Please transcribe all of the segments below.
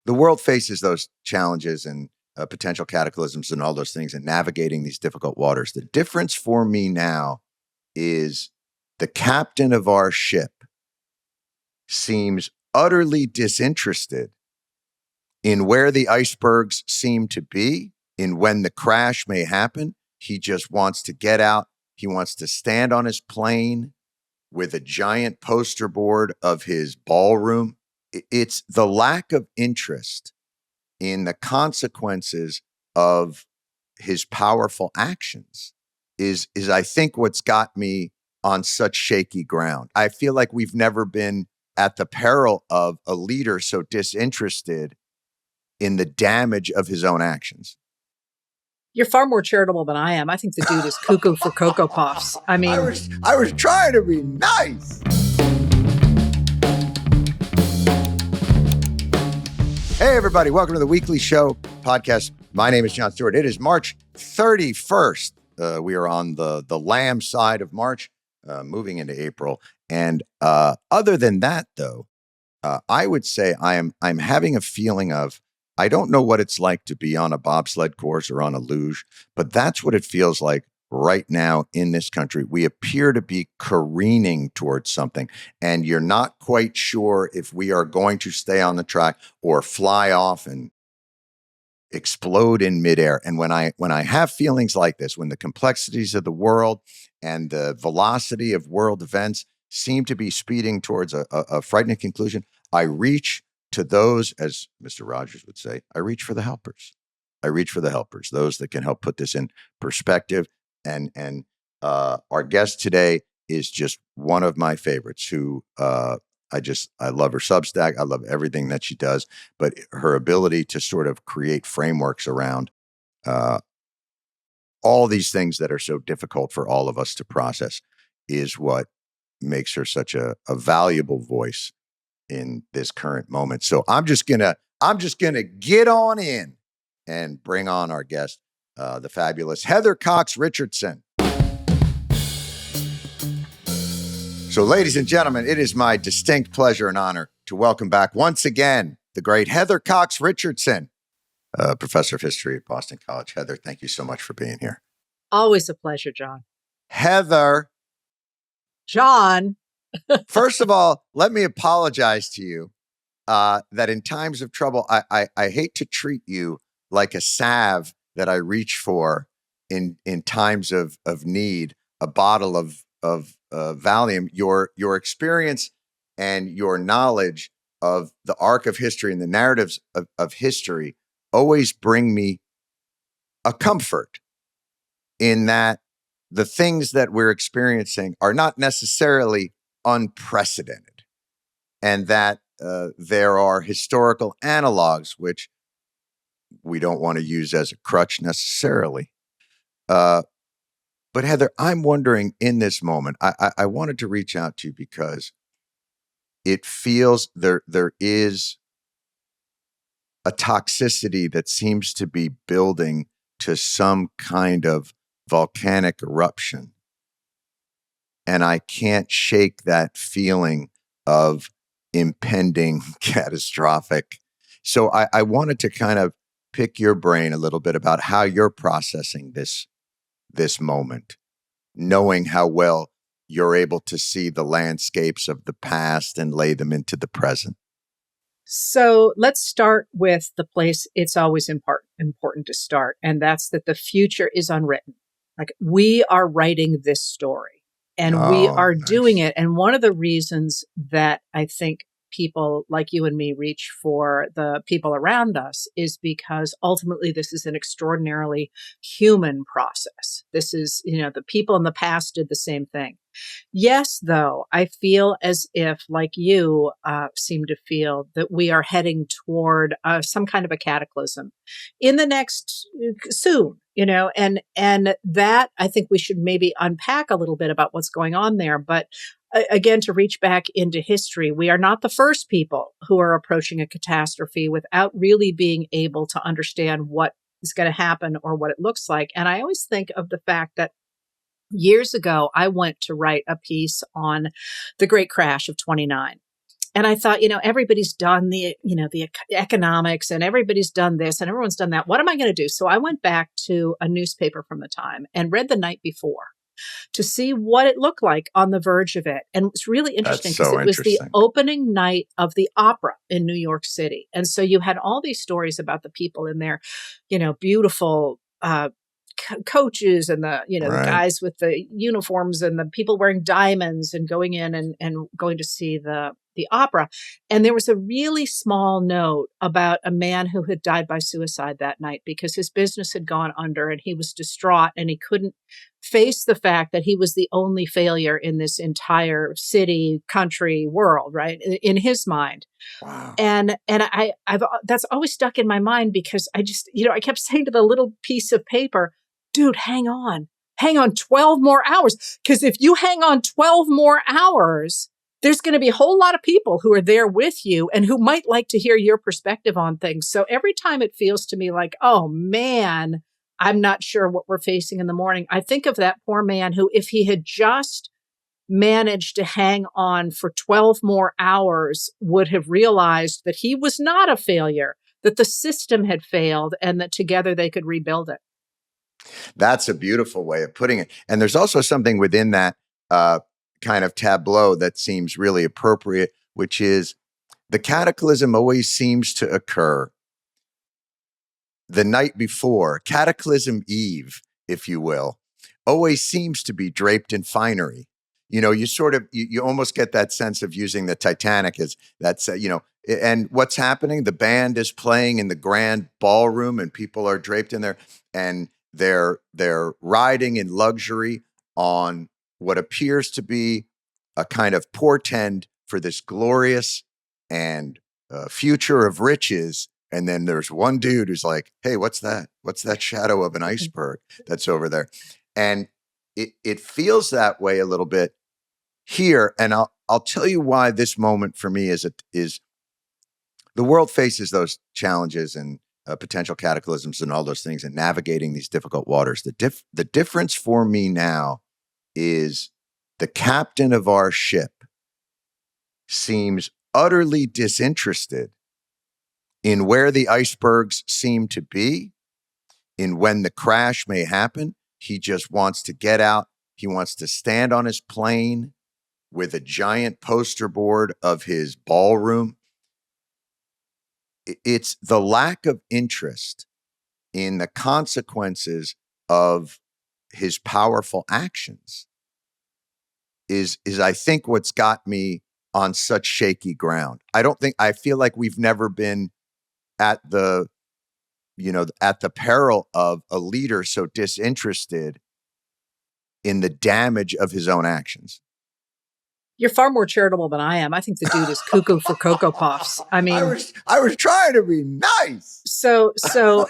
the world faces those challenges and potential cataclysms and all those things and navigating these difficult waters. The difference for me now is the captain of our ship seems utterly disinterested in where the icebergs seem to be, in when the crash may happen. He just wants to get out. He wants to stand on his plane with a giant poster board of his ballroom. It's the lack of interest in the consequences of his powerful actions is I think what's got me on such shaky ground. I feel like we've never been at the peril of a leader so disinterested in the damage of his own actions. You're far more charitable than I am. I think the dude is cuckoo for Cocoa Puffs. I mean, I was trying to be nice. Hey, everybody. Welcome to the Weekly Show podcast. My name is Jon Stewart. It is March 31st. We are on the lamb side of March, moving into April. And other than that, though, I would say I'm having a feeling of, I don't know what it's like to be on a bobsled course or on a luge, but that's what it feels like right now in this country. We appear to be careening towards something, and you're not quite sure if we are going to stay on the track or fly off and explode in midair. And when I have feelings like this, when the complexities of the world and the velocity of world events seem to be speeding towards a frightening conclusion, I reach to those, as Mr. Rogers would say, I reach for the helpers. I reach for the helpers, those that can help put this in perspective. And our guest today is just one of my favorites who I love her Substack. I love everything that she does, but her ability to sort of create frameworks around all these things that are so difficult for all of us to process is what makes her such a valuable voice in this current moment. So I'm just gonna get on in and bring on our guest, the fabulous Heather Cox Richardson. So, ladies and gentlemen, it is my distinct pleasure and honor to welcome back once again the great Heather Cox Richardson, professor of history at Boston College. Heather, thank you so much for being here. Always a pleasure, John. Heather. John. First of all, let me apologize to you that in times of trouble, I hate to treat you like a salve that I reach for in times of need, a bottle of Valium. Your experience and your knowledge of the arc of history and the narratives of history always bring me a comfort in that the things that we're experiencing are not necessarily unprecedented, and that there are historical analogs which we don't want to use as a crutch necessarily. But Heather, I'm wondering in this moment, I wanted to reach out to you because it feels there is a toxicity that seems to be building to some kind of volcanic eruption. And I can't shake that feeling of impending catastrophic. So I wanted to kind of pick your brain a little bit about how you're processing this moment, knowing how well you're able to see the landscapes of the past and lay them into the present. So let's start with the place it's always important to start, and that's that the future is unwritten. Like, we are writing this story. And we are doing it. And one of the reasons that I think people like you and me reach for the people around us is because ultimately this is an extraordinarily human process. This is, the people in the past did the same thing. Yes, though, I feel as if, like you seem to feel, that we are heading toward some kind of a cataclysm in the next soon, and that I think we should maybe unpack a little bit about what's going on there. But again, to reach back into history, we are not the first people who are approaching a catastrophe without really being able to understand what is going to happen or what it looks like. And I always think of the fact that years ago, I went to write a piece on the Great Crash of '29. And I thought, everybody's done the economics and everybody's done this and everyone's done that. What am I going to do? So I went back to a newspaper from the time and read the night before to see what it looked like on the verge of it. And it was really interesting That's because so it was the interesting. opening night of the opera in New York City. And so you had all these stories about the people in their, beautiful, coaches and the Right. guys with the uniforms and the people wearing diamonds and going in and going to see the opera. And there was a really small note about a man who had died by suicide that night because his business had gone under and he was distraught and he couldn't face the fact that he was the only failure in this entire city, country, world, right? In his mind. Wow. And I've that's always stuck in my mind because I just, I kept saying to the little piece of paper, dude, hang on 12 more hours. Because if you hang on 12 more hours, there's going to be a whole lot of people who are there with you and who might like to hear your perspective on things. So every time it feels to me like, oh man, I'm not sure what we're facing in the morning, I think of that poor man who, if he had just managed to hang on for 12 more hours, would have realized that he was not a failure, that the system had failed, and that together they could rebuild it. That's a beautiful way of putting it. And there's also something within that kind of tableau that seems really appropriate, which is the cataclysm always seems to occur the night before. Cataclysm Eve, if you will, always seems to be draped in finery. You sort of, you almost get that sense of using the Titanic as that's, and what's happening? The band is playing in the grand ballroom and people are draped in there and they're riding in luxury on what appears to be a kind of portend for this glorious and future of riches. And then there's one dude who's like, hey, what's that? What's that shadow of an iceberg that's over there? And it feels that way a little bit here. And I'll tell you why this moment for me is the world faces those challenges and potential cataclysms and all those things and navigating these difficult waters. The difference for me now is the captain of our ship seems utterly disinterested in where the icebergs seem to be, in when the crash may happen. He just wants to get out. He wants to stand on his plane with a giant poster board of his ballroom. It's the lack of interest in the consequences of his powerful actions is I think what's got me on such shaky ground. I feel like we've never been at the peril of a leader so disinterested in the damage of his own actions. You're far more charitable than I am. I think the dude is cuckoo for Cocoa Puffs. I mean, I was trying to be nice. So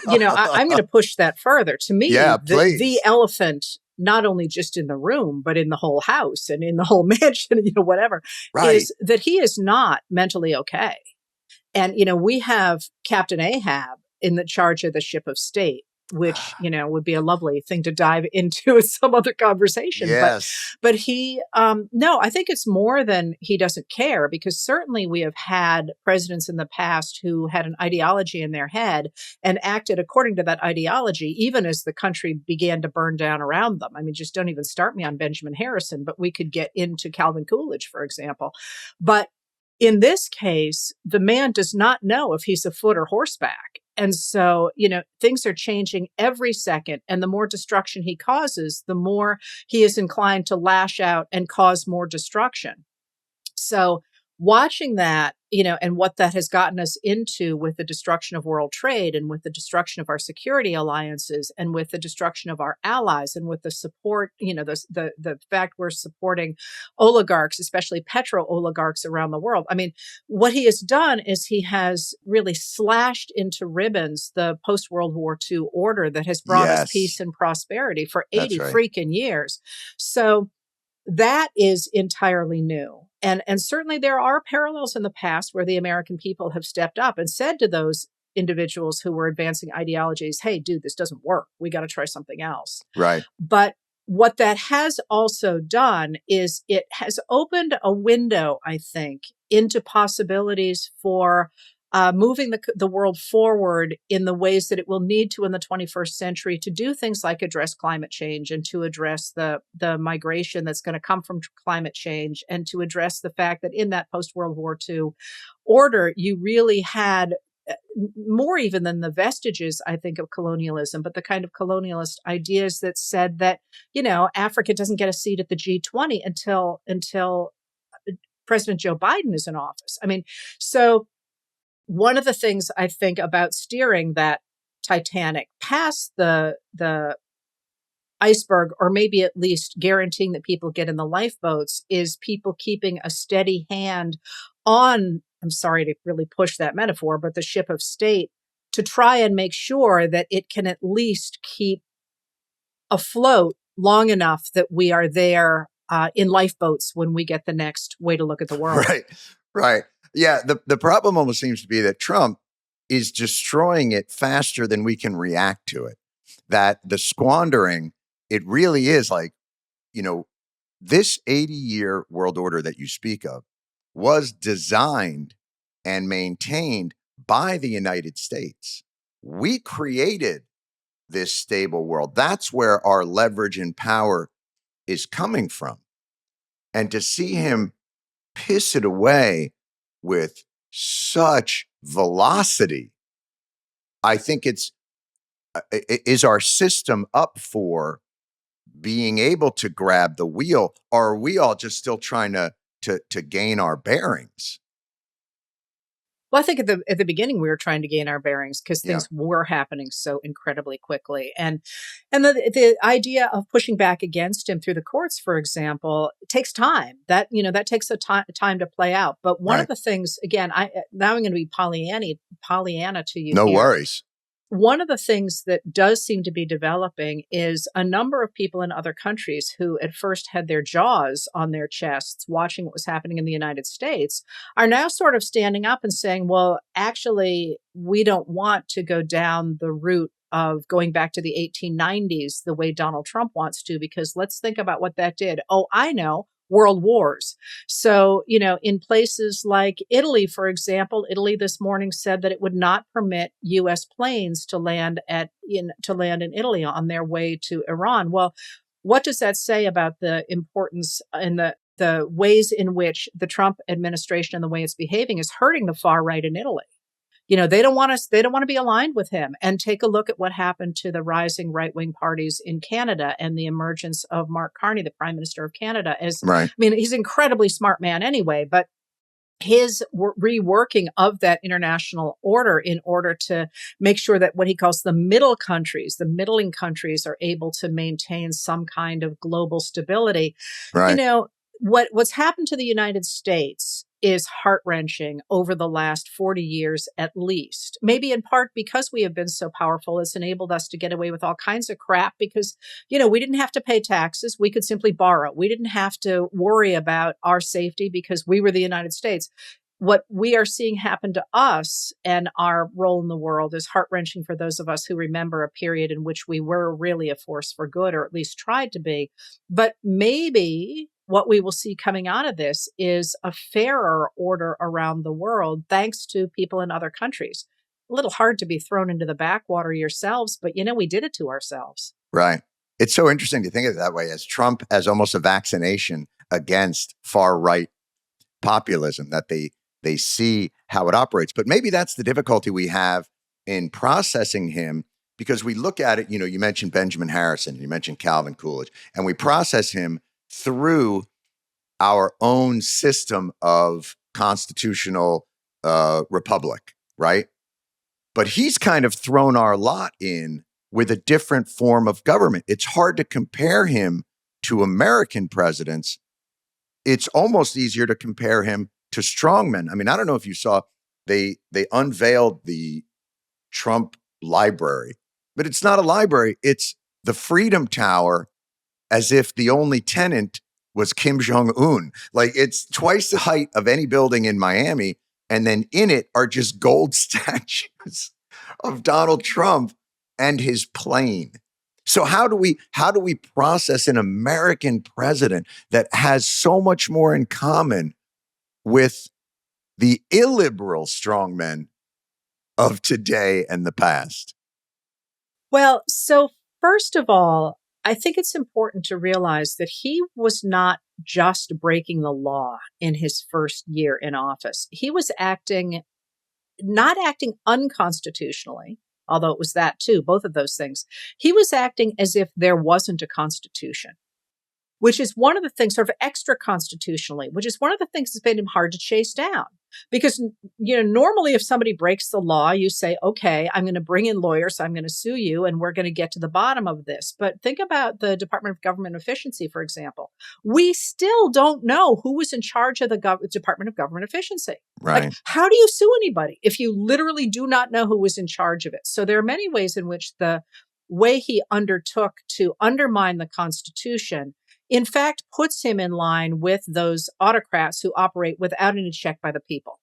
I'm going to push that further. To me, the elephant, not only just in the room, but in the whole house and in the whole mansion, whatever, right, is that he is not mentally okay. And, we have Captain Ahab in the charge of the ship of state, which, would be a lovely thing to dive into in some other conversation. Yes. But he, no, I think it's more than he doesn't care, because certainly we have had presidents in the past who had an ideology in their head and acted according to that ideology, even as the country began to burn down around them. I mean, just don't even start me on Benjamin Harrison, but we could get into Calvin Coolidge, for example. But in this case, the man does not know if he's afoot or horseback. And so, things are changing every second. And the more destruction he causes, the more he is inclined to lash out and cause more destruction. So watching that, and what that has gotten us into with the destruction of world trade and with the destruction of our security alliances and with the destruction of our allies and with the support, the fact we're supporting oligarchs, especially petro oligarchs around the world. I mean, what he has done is he has really slashed into ribbons the post-World War II order that has brought us peace and prosperity for 80 freaking years. So that is entirely new. And certainly there are parallels in the past where the American people have stepped up and said to those individuals who were advancing ideologies, hey, dude, this doesn't work. We got to try something else. Right. But what that has also done is it has opened a window, I think, into possibilities for moving the world forward in the ways that it will need to in the 21st century to do things like address climate change and to address the migration that's going to come from climate change, and to address the fact that in that post-World War II order, you really had more even than the vestiges, I think, of colonialism, but the kind of colonialist ideas that said that, Africa doesn't get a seat at the G20 until President Joe Biden is in office. I mean, so one of the things I think about steering that Titanic past the iceberg, or maybe at least guaranteeing that people get in the lifeboats, is people keeping a steady hand on, I'm sorry to really push that metaphor, but the ship of state, to try and make sure that it can at least keep afloat long enough that we are there in lifeboats when we get the next way to look at the world. Right. Yeah. The problem almost seems to be that Trump is destroying it faster than we can react to it. That the squandering, it really is like, this 80-year world order that you speak of was designed and maintained by the United States. We created this stable world. That's where our leverage and power is coming from. And to see him piss it away with such velocity, I think is our system up for being able to grab the wheel, or are we all just still trying to gain our bearings? Well, I think at the beginning we were trying to gain our bearings because things were happening so incredibly quickly, and the idea of pushing back against him through the courts, for example, takes time. That takes a time to play out. But one of the things, again, now I'm going to be Pollyanna to you. No here. Worries. One of the things that does seem to be developing is a number of people in other countries who at first had their jaws on their chests watching what was happening in the United States are now sort of standing up and saying, well, actually, we don't want to go down the route of going back to the 1890s the way Donald Trump wants to, because let's think about what that did. Oh, I know. World wars. So, in places like Italy, for example, Italy this morning said that it would not permit U.S. planes to land in Italy on their way to Iran. Well, what does that say about the importance and the ways in which the Trump administration and the way it's behaving is hurting the far right in Italy? They don't want to be aligned with him. And take a look at what happened to the rising right-wing parties in Canada and the emergence of Mark Carney, the Prime Minister of Canada. I mean, he's an incredibly smart man anyway, but his reworking of that international order in order to make sure that what he calls the middling countries are able to maintain some kind of global stability. Right. What's happened to the United States is heart-wrenching over the last 40 years at least. Maybe in part because we have been so powerful, it's enabled us to get away with all kinds of crap because, we didn't have to pay taxes. We could simply borrow. We didn't have to worry about our safety because we were the United States. What we are seeing happen to us and our role in the world is heart-wrenching for those of us who remember a period in which we were really a force for good, or at least tried to be. But maybe what we will see coming out of this is a fairer order around the world, thanks to people in other countries. A little hard to be thrown into the backwater yourselves, but we did it to ourselves. Right. It's so interesting to think of it that way, as Trump as almost a vaccination against far right populism, that they see how it operates. But maybe that's the difficulty we have in processing him, because we look at it, you mentioned Benjamin Harrison, you mentioned Calvin Coolidge, and we process him through our own system of constitutional republic, right? But he's kind of thrown our lot in with a different form of government. It's hard to compare him to American presidents. It's almost easier to compare him to strongmen. I mean, I don't know if you saw, they unveiled the Trump library, but it's not a library. It's the Freedom Tower, as if the only tenant was Kim Jong-un. Like, it's twice the height of any building in Miami. And then in it are just gold statues of Donald Trump and his plane. So how do we process an American president that has so much more in common with the illiberal strongmen of today and the past? Well, so first of all, I think it's important to realize that he was not just breaking the law in his first year in office. He was not acting unconstitutionally, although it was that too, both of those things. He was acting as if there wasn't a constitution, which is one of the things, sort of extra constitutionally, which is one of the things that's made him hard to chase down. Because, normally if somebody breaks the law, you say, okay, I'm going to bring in lawyers, I'm going to sue you, and we're going to get to the bottom of this. But think about the Department of Government Efficiency, for example. We still don't know who was in charge of the Department of Government Efficiency. Right. Like, how do you sue anybody if you literally do not know who was in charge of it? So there are many ways in which the way he undertook to undermine the Constitution in fact, puts him in line with those autocrats who operate without any check by the people.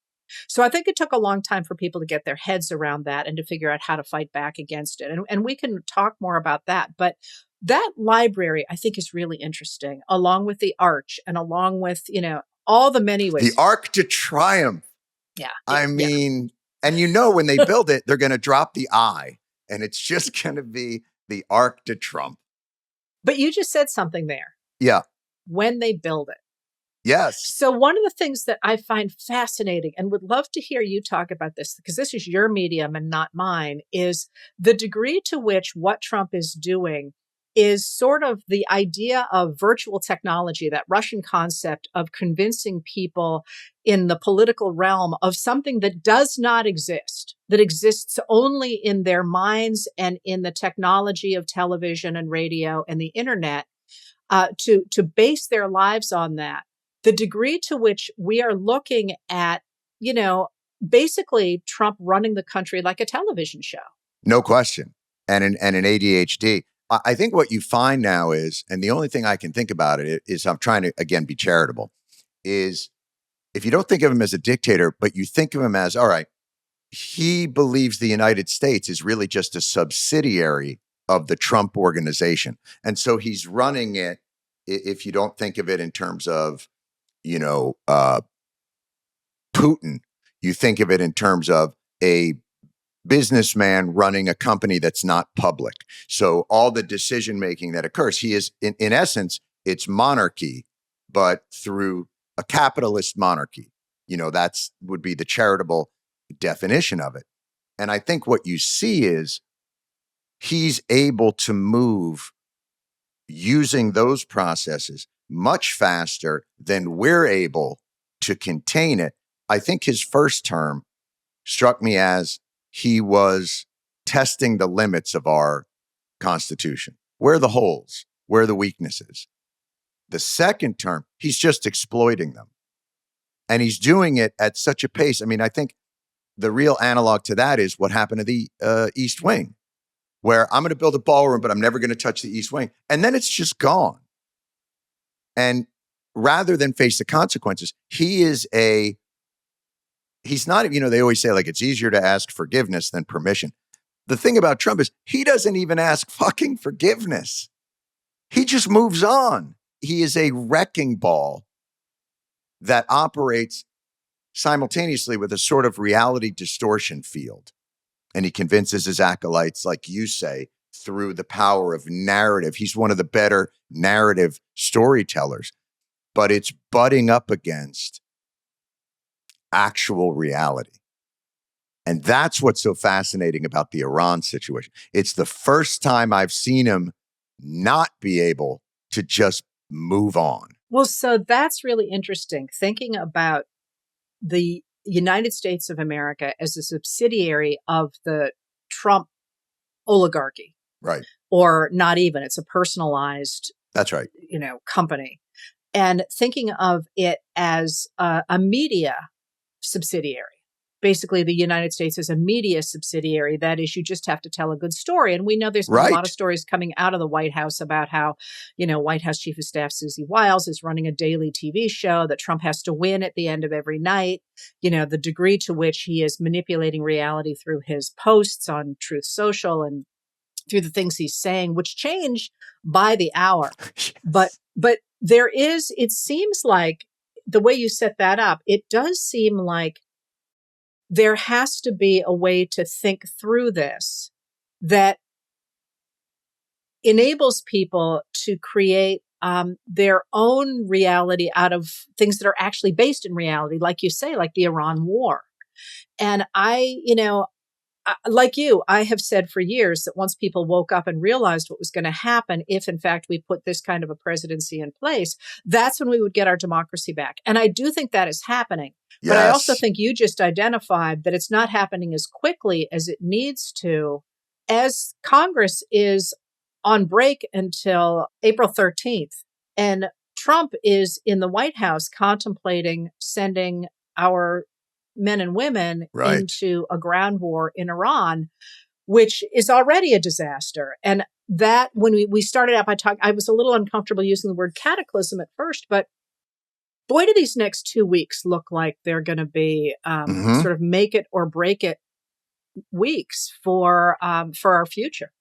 So I think it took a long time for people to get their heads around that and to figure out how to fight back against it. And we can talk more about that. But that library, I think, is really interesting, along with the Arch and along with, all the many ways. The Arc to Triumph. Yeah. I mean, and when they build it, they're going to drop the I, and it's just going to be the Arc to Trump. But you just said something there. Yeah. When they build it. Yes. So one of the things that I find fascinating and would love to hear you talk about this, because this is your medium and not mine, is the degree to which what Trump is doing is sort of the idea of virtual technology, that Russian concept of convincing people in the political realm of something that does not exist, that exists only in their minds and in the technology of television and radio and the internet. To base their lives on that, the degree to which we are looking at, basically Trump running the country like a television show. No question. And an ADHD. I think what you find now is, and the only thing I can think about it is, I'm trying to, again, be charitable, is if you don't think of him as a dictator, but you think of him as, all right, he believes the United States is really just a subsidiary of the Trump organization. And so he's running it, if you don't think of it in terms of, Putin, you think of it in terms of a businessman running a company that's not public. So all the decision making that occurs, he is, in essence, it's monarchy, but through a capitalist monarchy. That's would be the charitable definition of it. And I think what you see is, he's able to move using those processes much faster than we're able to contain it. I think his first term struck me as he was testing the limits of our Constitution. Where are the holes? Where are the weaknesses? The second term, he's just exploiting them. And he's doing it at such a pace. I mean, I think the real analog to that is what happened to the East Wing, where I'm going to build a ballroom, but I'm never going to touch the East Wing. And then it's just gone. And rather than face the consequences, he's not, they always say, like, it's easier to ask forgiveness than permission. The thing about Trump is he doesn't even ask fucking forgiveness. He just moves on. He is a wrecking ball that operates simultaneously with a sort of reality distortion field. And he convinces his acolytes, like you say, through the power of narrative. He's one of the better narrative storytellers, but it's butting up against actual reality. And that's what's so fascinating about the Iran situation. It's the first time I've seen him not be able to just move on. Well, so that's really interesting, thinking about the United States of America as a subsidiary of the Trump oligarchy. Right. Or not even, it's a personalized, that's right, company. And thinking of it as a media subsidiary. Basically, the United States is a media subsidiary. That is, you just have to tell a good story. And we know there's been a lot of stories coming out of the White House about how, White House Chief of Staff Susie Wiles is running a daily TV show that Trump has to win at the end of every night. The degree to which he is manipulating reality through his posts on Truth Social and through the things he's saying, which change by the hour. Yes. But there is, it seems like the way you set that up, it does seem like there has to be a way to think through this that enables people to create their own reality out of things that are actually based in reality, like you say, like the Iran war. And like you, I have said for years that once people woke up and realized what was going to happen if, in fact, we put this kind of a presidency in place, that's when we would get our democracy back. And I do think that is happening. Yes. But I also think you just identified that it's not happening as quickly as it needs to, as Congress is on break until April 13th. And Trump is in the White House contemplating sending our men and women into a ground war in Iran, which is already a disaster. And that, when we started out by talking, I was a little uncomfortable using the word cataclysm at first, but boy, do these next 2 weeks look like they're going to be sort of make it or break it weeks for our future.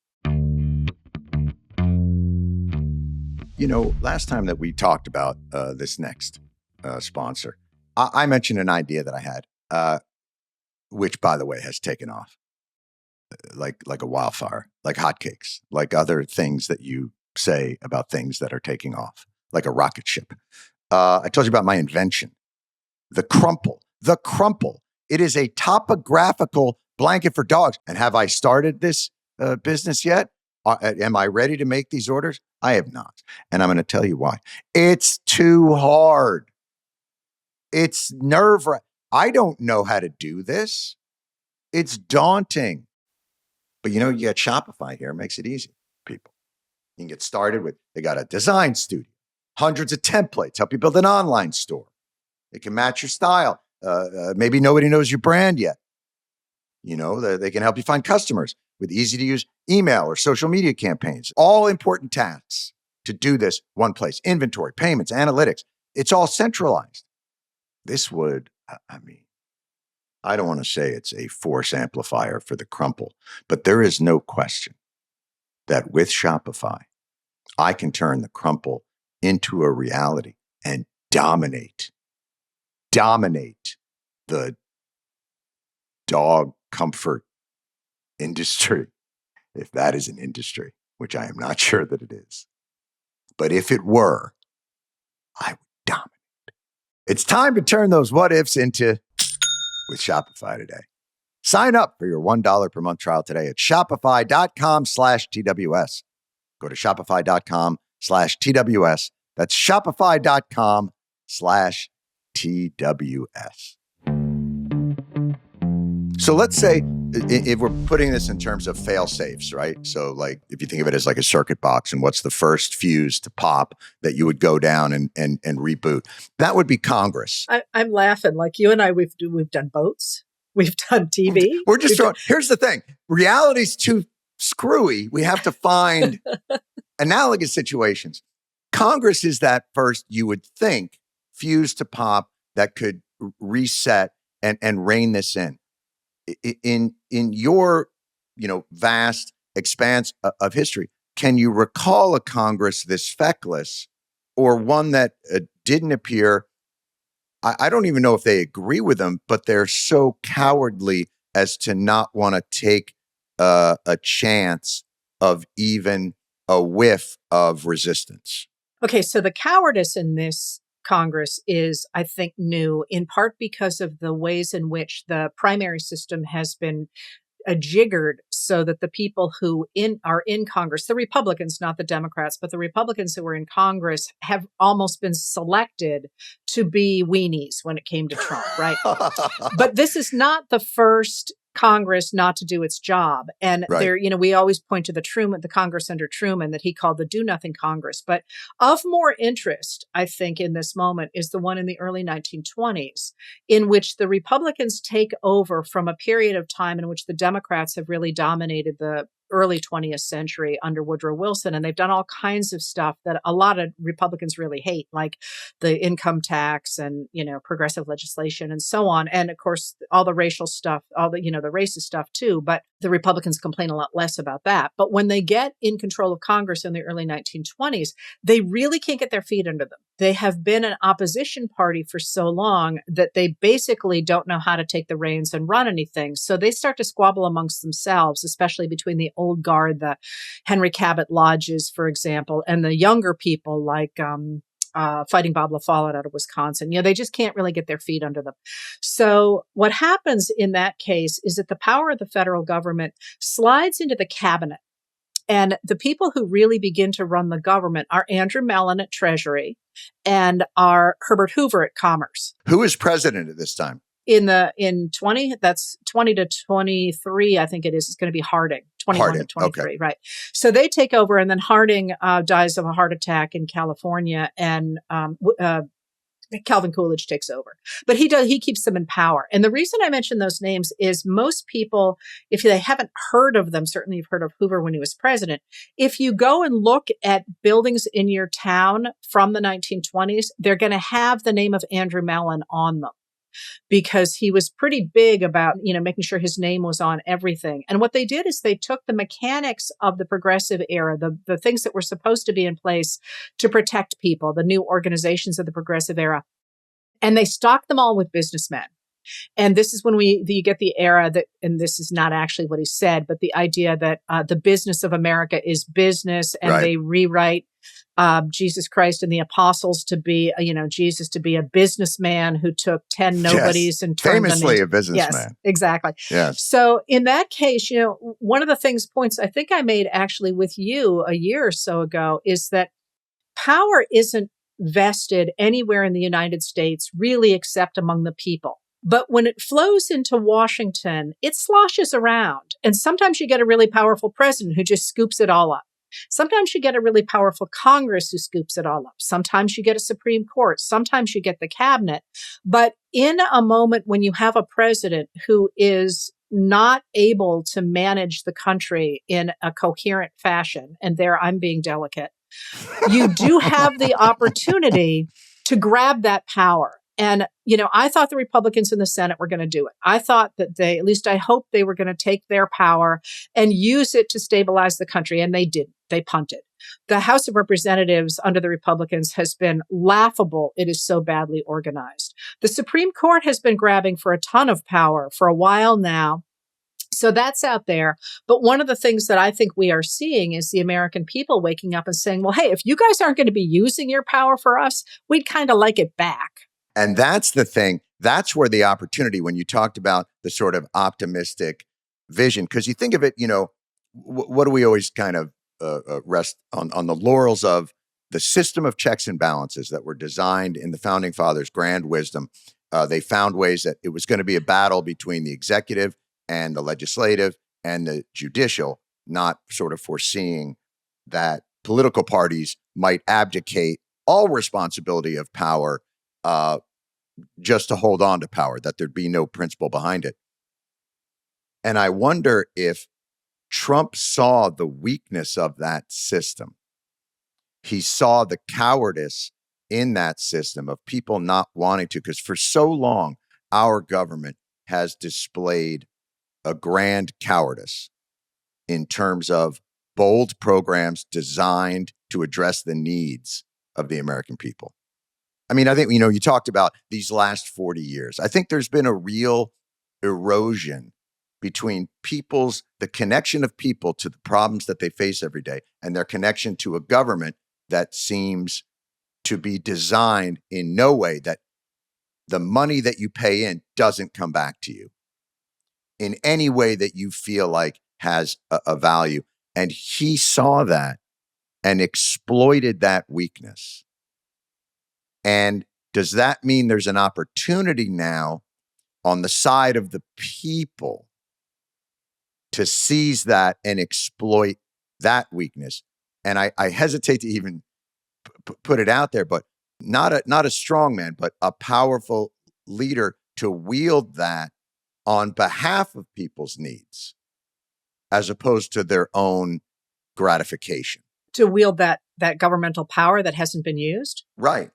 Last time that we talked about this next sponsor, I mentioned an idea that I had, which, by the way, has taken off like a wildfire, like hotcakes, like other things that you say about things that are taking off, like a rocket ship. I told you about my invention, the crumple. The crumple. It is a topographical blanket for dogs. And have I started this business yet? Am I ready to make these orders? I have not. And I'm going to tell you why. It's too hard. It's nerve-wracking. I don't know how to do this. It's daunting. But you got Shopify here. It makes it easy, people. You can get started with, they got a design studio, hundreds of templates, help you build an online store. It can match your style. Maybe nobody knows your brand yet. They can help you find customers with easy-to-use email or social media campaigns. All important tasks to do this one place. Inventory, payments, analytics. It's all centralized. This would, I don't want to say it's a force amplifier for the crumple, but there is no question that with Shopify, I can turn the crumple into a reality and dominate the dog comfort industry, if that is an industry, which I am not sure that it is. But if it were, I would dominate. It's time to turn those what ifs into with Shopify today. Sign up for your $1 per month trial today at shopify.com/TWS. Go to shopify.com/TWS. That's shopify.com/TWS. So let's say if we're putting this in terms of fail safes, right? So like if you think of it as like a circuit box and what's the first fuse to pop that you would go down and reboot, that would be Congress. I'm laughing. Like you and I, we've done boats. We've done TV. We're just throwing, here's the thing. Reality's too screwy. We have to find analogous situations. Congress is that first, you would think, fuse to pop that could reset and rein this in. In your, vast expanse of history, can you recall a Congress this feckless or one that didn't appear? I don't even know if they agree with them, but they're so cowardly as to not want to take a chance of even a whiff of resistance. Okay, so the cowardice in this Congress is, I think, new, in part because of the ways in which the primary system has been jiggered so that the people who are in Congress, the Republicans, not the Democrats, but the Republicans who were in Congress have almost been selected to be weenies when it came to Trump, right? But this is not the first Congress not to do its job. And there, we always point to the Congress under Truman that he called the do nothing Congress. But of more interest, I think, in this moment is the one in the early 1920s, in which the Republicans take over from a period of time in which the Democrats have really dominated the early 20th century under Woodrow Wilson. And they've done all kinds of stuff that a lot of Republicans really hate, like the income tax and, progressive legislation and so on. And of course, all the racial stuff, all the, the racist stuff too. But the Republicans complain a lot less about that. But when they get in control of Congress in the early 1920s, they really can't get their feet under them. They have been an opposition party for so long that they basically don't know how to take the reins and run anything. So they start to squabble amongst themselves, especially between the old guard, the Henry Cabot Lodges, for example, and the younger people like Fighting Bob LaFollette out of Wisconsin. They just can't really get their feet under them. So what happens in that case is that the power of the federal government slides into the cabinet. And the people who really begin to run the government are Andrew Mellon at Treasury and are Herbert Hoover at Commerce. Who is president at this time? In 20, that's 20 to 23, I think it is. It's going to be Harding, 21 to 23, okay. Right. So they take over, and then Harding dies of a heart attack in California, and Calvin Coolidge takes over. But he keeps them in power. And the reason I mention those names is most people, if they haven't heard of them, certainly you've heard of Hoover when he was president. If you go and look at buildings in your town from the 1920s, they're going to have the name of Andrew Mellon on them, because he was pretty big about, making sure his name was on everything. And what they did is they took the mechanics of the progressive era, the things that were supposed to be in place to protect people, the new organizations of the progressive era, and they stocked them all with businessmen. And this is when you get the era that, and this is not actually what he said, but the idea that the business of America is business, and right. They rewrite Jesus Christ and the apostles to be, Jesus to be a businessman who took 10 nobodies and turned famously them into, a businessman. Yes, exactly. Yes. So in that case, one of the points I think I made actually with you a year or so ago is that power isn't vested anywhere in the United States really except among the people. But when it flows into Washington, it sloshes around. And sometimes you get a really powerful president who just scoops it all up. Sometimes you get a really powerful Congress who scoops it all up. Sometimes you get a Supreme Court. Sometimes you get the cabinet. But in a moment when you have a president who is not able to manage the country in a coherent fashion, and there I'm being delicate, you do have the opportunity to grab that power. And, I thought the Republicans in the Senate were going to do it. I thought that at least I hoped they were going to take their power and use it to stabilize the country. And they didn't. They punted. The House of Representatives under the Republicans has been laughable. It is so badly organized. The Supreme Court has been grabbing for a ton of power for a while now. So that's out there. But one of the things that I think we are seeing is the American people waking up and saying, well, hey, if you guys aren't going to be using your power for us, we'd kind of like it back. And that's the thing. That's where the opportunity, when you talked about the sort of optimistic vision, because you think of it, what do we always kind of rest on the laurels of the system of checks and balances that were designed in the Founding Fathers' grand wisdom. They found ways that it was going to be a battle between the executive and the legislative and the judicial, not sort of foreseeing that political parties might abdicate all responsibility of power just to hold on to power, that there'd be no principle behind it. And I wonder if Trump saw the weakness of that system. He saw the cowardice in that system of people not wanting to, because for so long, our government has displayed a grand cowardice in terms of bold programs designed to address the needs of the American people. I mean, I think, you talked about these last 40 years. I think there's been a real erosion between the connection of people to the problems that they face every day and their connection to a government that seems to be designed in no way that the money that you pay in doesn't come back to you in any way that you feel like has a value. And he saw that and exploited that weakness. And does that mean there's an opportunity now on the side of the people to seize that and exploit that weakness? And I hesitate to even put it out there, but not a strong man, but a powerful leader to wield that on behalf of people's needs. as opposed to their own gratification. To wield that governmental power that hasn't been used? Right.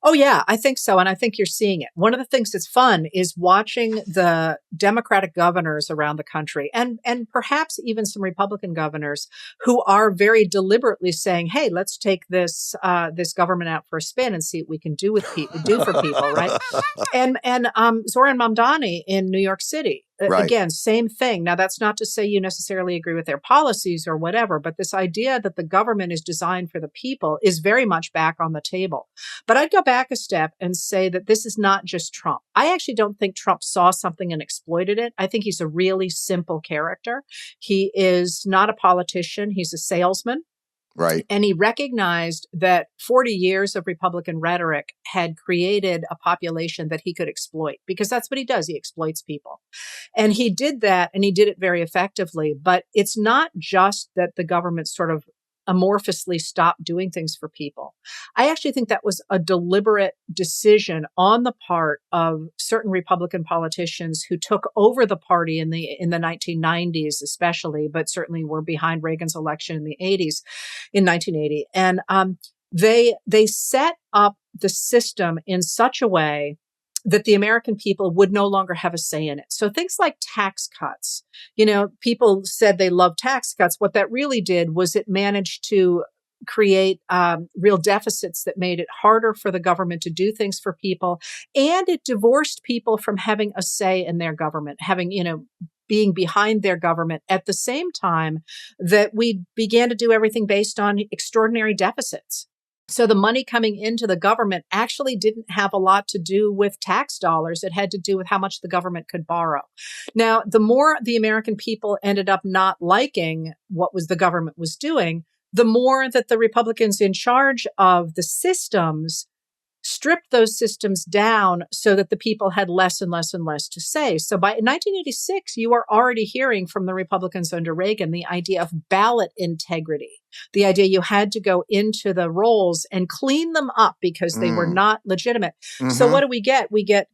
Oh, yeah, I think so. And I think you're seeing it. One of the things that's fun is watching the Democratic governors around the country and perhaps even some Republican governors who are very deliberately saying, hey, let's take this government out for a spin and see what we can do for people, right? And Zoran Mamdani in New York City. Right. Again, same thing. Now, that's not to say you necessarily agree with their policies or whatever, but this idea that the government is designed for the people is very much back on the table. But I'd go back a step and say that this is not just Trump. I actually don't think Trump saw something and exploited it. I think he's a really simple character. He is not a politician. He's a salesman. Right. And he recognized that 40 years of Republican rhetoric had created a population that he could exploit, because that's what he does. He exploits people. And he did that, and he did it very effectively. But it's not just that the government sort of amorphously stopped doing things for people. I actually think that was a deliberate decision on the part of certain Republican politicians who took over the party in the 1990s, especially, but certainly were behind Reagan's election in the 80s, in 1980. And they set up the system in such a way that the American people would no longer have a say in it. So things like tax cuts, people said they love tax cuts. What that really did was it managed to create real deficits that made it harder for the government to do things for people. And it divorced people from having a say in their government, being behind their government at the same time that we began to do everything based on extraordinary deficits. So the money coming into the government actually didn't have a lot to do with tax dollars. It had to do with how much the government could borrow. Now, the more the American people ended up not liking what the government was doing, the more that the Republicans in charge of the systems stripped those systems down so that the people had less and less and less to say. So by 1986, you are already hearing from the Republicans under Reagan the idea of ballot integrity, the idea you had to go into the rolls and clean them up because they were not legitimate. Mm-hmm. So what do we get? We get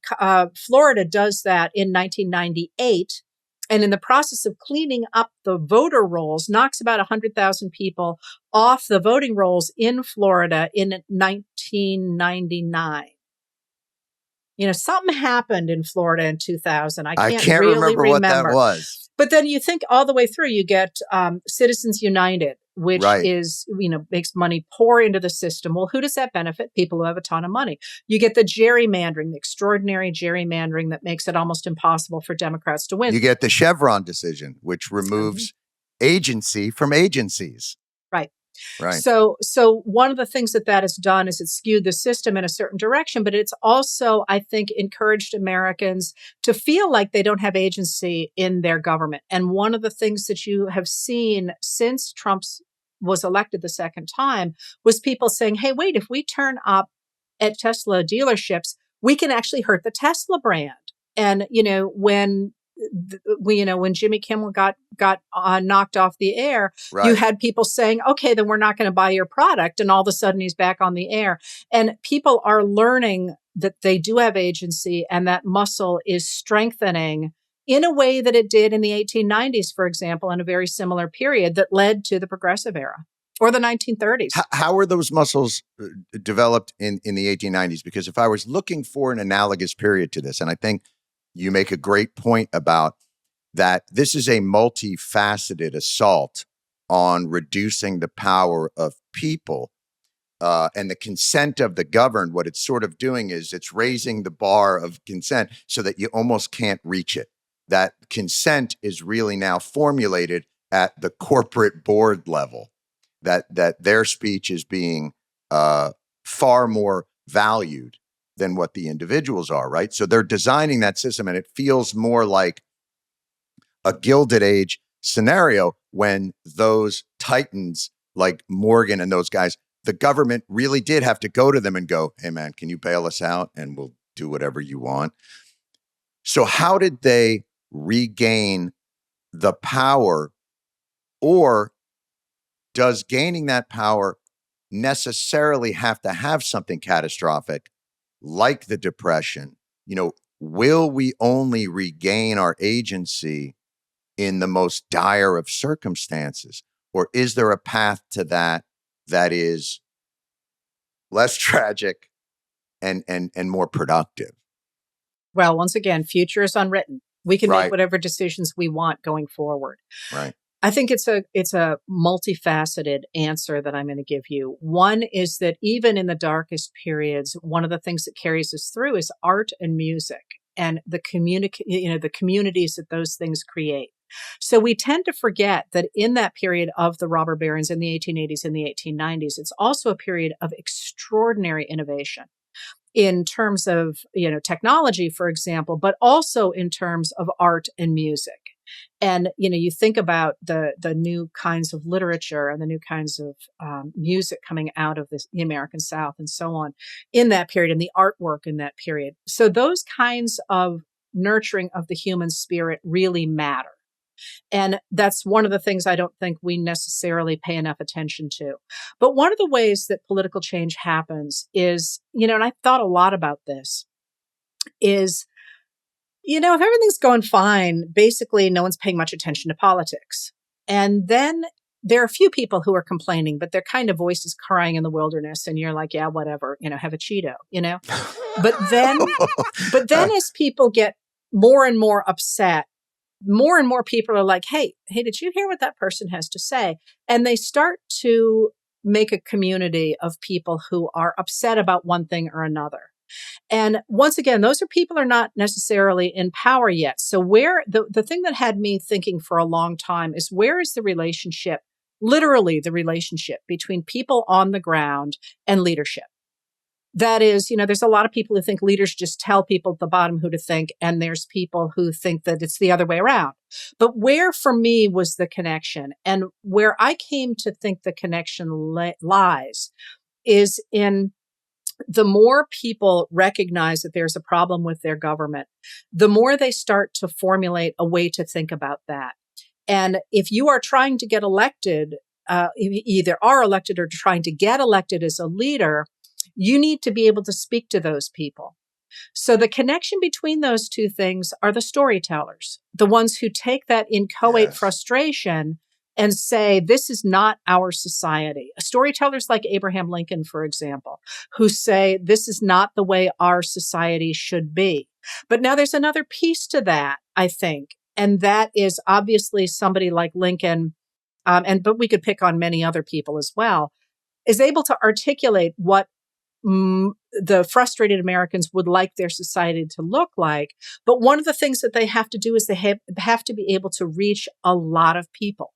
Florida does that in 1998. And in the process of cleaning up the voter rolls, knocks about 100,000 people off the voting rolls in Florida in 1999. Something happened in Florida in 2000. I can't really remember what that was. But then you think all the way through, you get Citizens United, which is, makes money pour into the system. Well, who does that benefit? People who have a ton of money. You get the gerrymandering, the extraordinary gerrymandering that makes it almost impossible for Democrats to win. You get the Chevron decision, which removes agency from agencies. Right. So one of the things that has done is it's skewed the system in a certain direction, but it's also, I think, encouraged Americans to feel like they don't have agency in their government. And one of the things that you have seen since Trump was elected the second time was people saying, hey, wait, if we turn up at Tesla dealerships, we can actually hurt the Tesla brand. And, when Jimmy Kimmel got knocked off the air, you had people saying, okay, then we're not going to buy your product. And all of a sudden he's back on the air. And people are learning that they do have agency, and that muscle is strengthening in a way that it did in the 1890s, for example, in a very similar period that led to the progressive era or the 1930s. How were those muscles developed in the 1890s? Because if I was looking for an analogous period to this, and I think you make a great point about that, this is a multifaceted assault on reducing the power of people and the consent of the governed. What it's sort of doing is it's raising the bar of consent so that you almost can't reach it. That consent is really now formulated at the corporate board level, that their speech is being far more valued than what the individuals are, right? So they're designing that system, and it feels more like a Gilded Age scenario when those titans like Morgan and those guys, the government really did have to go to them and go, hey man, can you bail us out and we'll do whatever you want? So how did they regain the power, or does gaining that power necessarily have to have something catastrophic like the Depression? Will we only regain our agency in the most dire of circumstances? Or is there a path to that that is less tragic and more productive? Well, once again, future is unwritten. We can make Right. whatever decisions we want going forward. Right. I think it's a multifaceted answer that I'm going to give you. One is that even in the darkest periods, one of the things that carries us through is art and music and the the communities that those things create. So we tend to forget that in that period of the robber barons in the 1880s and the 1890s, it's also a period of extraordinary innovation in terms of, technology, for example, but also in terms of art and music. And, you think about the new kinds of literature and the new kinds of music coming out of the American South and so on in that period, and the artwork in that period. So those kinds of nurturing of the human spirit really matter. And that's one of the things I don't think we necessarily pay enough attention to. But one of the ways that political change happens is, and I've thought a lot about this, is, if everything's going fine, basically no one's paying much attention to politics. And then there are a few people who are complaining, but they're kind of voices crying in the wilderness. And you're like, yeah, whatever, have a Cheeto, But then as people get more and more upset, more and more people are like, hey, did you hear what that person has to say? And they start to make a community of people who are upset about one thing or another. And once again, those are people who are not necessarily in power yet. So where the thing that had me thinking for a long time is, where is the relationship, literally the relationship between people on the ground and leadership? That is, there's a lot of people who think leaders just tell people at the bottom who to think, and there's people who think that it's the other way around. But where for me was the connection, and where I came to think the connection lies, is in the more people recognize that there's a problem with their government, the more they start to formulate a way to think about that. And if you are trying to get elected, either are elected or trying to get elected as a leader, you need to be able to speak to those people. So the connection between those two things are the storytellers, the ones who take that inchoate frustration and say, this is not our society. Storytellers like Abraham Lincoln, for example, who say, this is not the way our society should be. But now there's another piece to that, I think, and that is obviously somebody like Lincoln, but we could pick on many other people as well, is able to articulate what the frustrated Americans would like their society to look like. But one of the things that they have to do is they have to be able to reach a lot of people.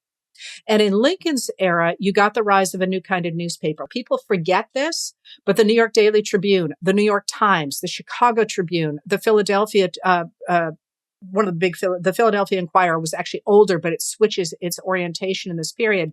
And in Lincoln's era, you got the rise of a new kind of newspaper. People forget this, but the New York Daily Tribune, the New York Times, the Chicago Tribune, the Philadelphia, one of the big, the Philadelphia Inquirer was actually older, but it switches its orientation in this period.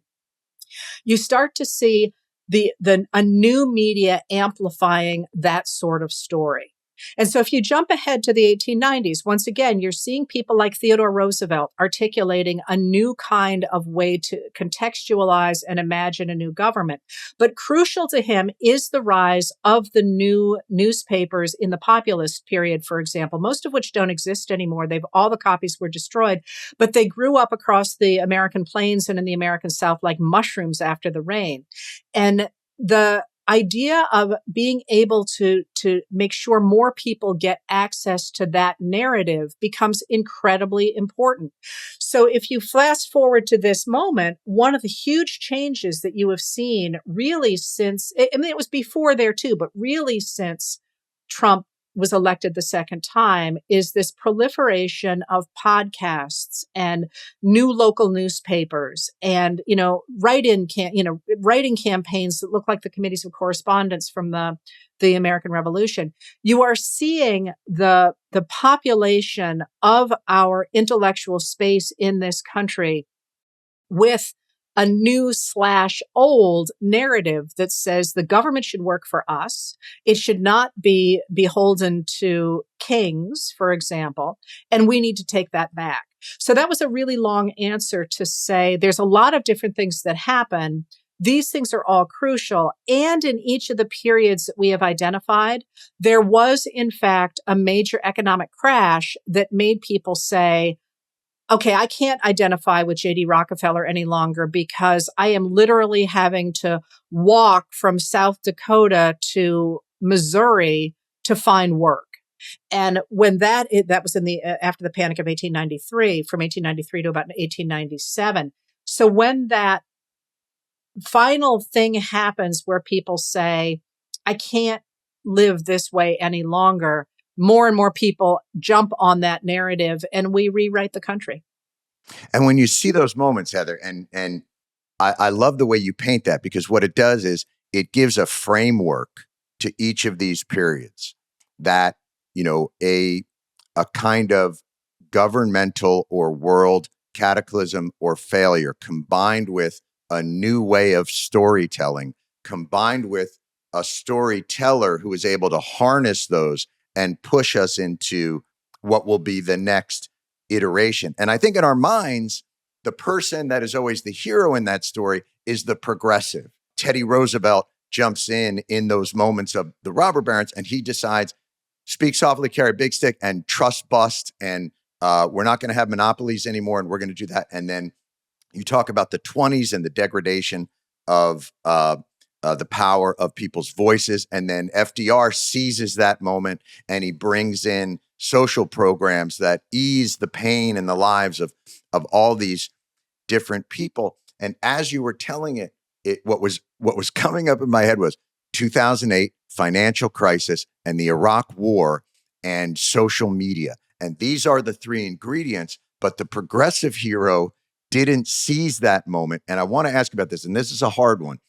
You start to see a new media amplifying that sort of story. And so if you jump ahead to the 1890s, once again, you're seeing people like Theodore Roosevelt articulating a new kind of way to contextualize and imagine a new government. But crucial to him is the rise of the new newspapers in the populist period, for example, most of which don't exist anymore. All the copies were destroyed, but they grew up across the American plains and in the American South like mushrooms after the rain. And the idea of being able to make sure more people get access to that narrative becomes incredibly important. So if you fast forward to this moment, one of the huge changes that you have seen really since, I mean, it was before there too, but really since Trump was elected the second time, is this proliferation of podcasts and new local newspapers and, writing campaigns that look like the committees of correspondence from the American Revolution. You are seeing the population of our intellectual space in this country with a new/old narrative that says the government should work for us. It should not be beholden to kings, for example, and we need to take that back. So that was a really long answer to say there's a lot of different things that happen. These things are all crucial. And in each of the periods that we have identified, there was, in fact, a major economic crash that made people say, okay, I can't identify with JD Rockefeller any longer because I am literally having to walk from South Dakota to Missouri to find work. And when that was in the after the Panic of 1893, from 1893 to about 1897. So when that final thing happens where people say, I can't live this way any longer, more and more people jump on that narrative and we rewrite the country. And when you see those moments, Heather, and I love the way you paint that, because what it does is it gives a framework to each of these periods that, a kind of governmental or world cataclysm or failure combined with a new way of storytelling, combined with a storyteller who is able to harness those and push us into what will be the next iteration. And I think in our minds, the person that is always the hero in that story is the progressive. Teddy Roosevelt jumps in those moments of the robber barons, and he decides, speak softly, carry a big stick, and trust bust. And we're not going to have monopolies anymore, and we're going to do that. And then you talk about the 20s and the degradation of the power of people's voices. And then FDR seizes that moment and he brings in social programs that ease the pain in the lives of all these different people. And as you were telling it, what was coming up in my head was 2008 financial crisis and the Iraq war and social media. And these are the three ingredients, but the progressive hero didn't seize that moment. And I want to ask about this, and this is a hard one.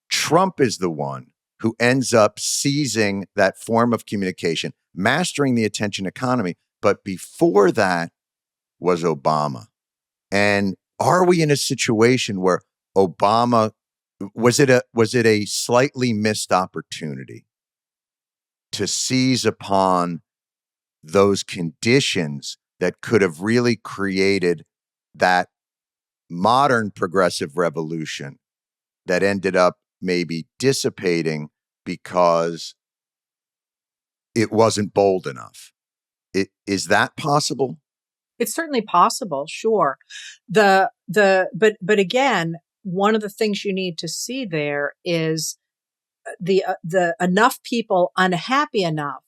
Trump is the one who ends up seizing that form of communication, mastering the attention economy. But before that was Obama. And are we in a situation where Obama, was it a slightly missed opportunity to seize upon those conditions that could have really created that modern progressive revolution that ended up maybe dissipating because it wasn't bold enough? Is that possible? It's certainly possible, sure. But again, one of the things you need to see there is the enough people unhappy enough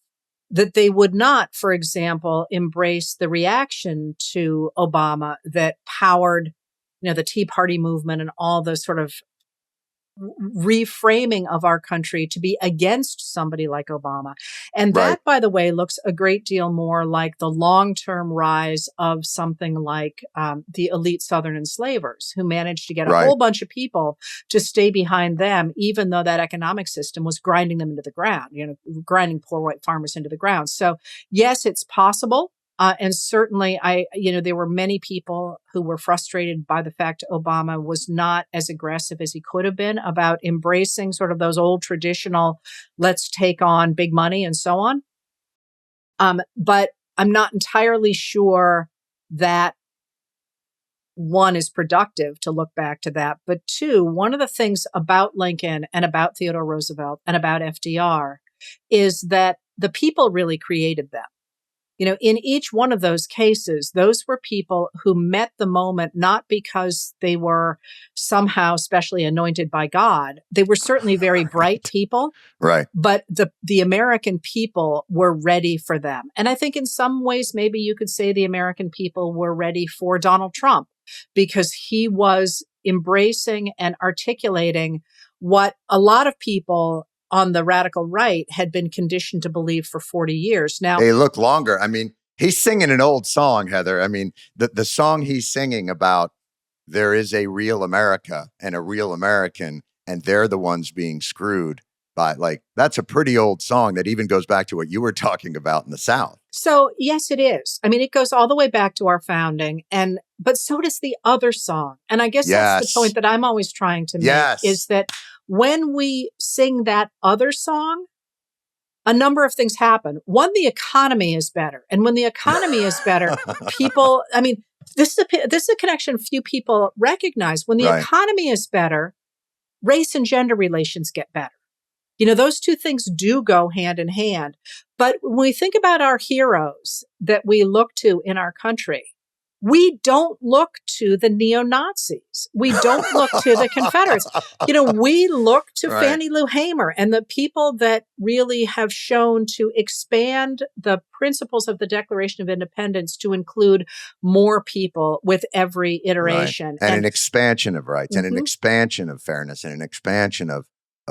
that they would not, for example, embrace the reaction to Obama that powered, the Tea Party movement and all the sort of reframing of our country to be against somebody like Obama. And that, by the way, looks a great deal more like the long-term rise of something like the elite Southern enslavers, who managed to get a whole bunch of people to stay behind them, even though that economic system was grinding them into the ground, grinding poor white farmers into the ground. So yes, it's possible. And certainly there were many people who were frustrated by the fact Obama was not as aggressive as he could have been about embracing sort of those old traditional, let's take on big money and so on. But I'm not entirely sure that one is productive to look back to that. But two, one of the things about Lincoln and about Theodore Roosevelt and about FDR is that the people really created them. In each one of those cases, those were people who met the moment, not because they were somehow specially anointed by God. They were certainly very bright people. Right. But the American people were ready for them. And I think in some ways, maybe you could say the American people were ready for Donald Trump because he was embracing and articulating what a lot of people on the radical right had been conditioned to believe for 40 years. Now, hey, look, longer. I mean, he's singing an old song, Heather. I mean, the song he's singing about, there is a real America and a real American, and they're the ones being screwed by, that's a pretty old song that even goes back to what you were talking about in the South. So yes, it is. I mean, it goes all the way back to our founding, but so does the other song. And I guess that's the point that I'm always trying to make is that when we sing that other song, a number of things happen. One, the economy is better. And when the economy is better, people, this is a connection few people recognize. When the economy is better, race and gender relations get better. Those two things do go hand in hand. But when we think about our heroes that we look to in our country, We don't look to the neo-Nazis. We don't look to the Confederates. We look to Right. Fannie Lou Hamer and the people that really have shown to expand the principles of the Declaration of Independence to include more people with every iteration. Right. And an expansion of rights, and an Mhm. expansion of fairness, and an expansion of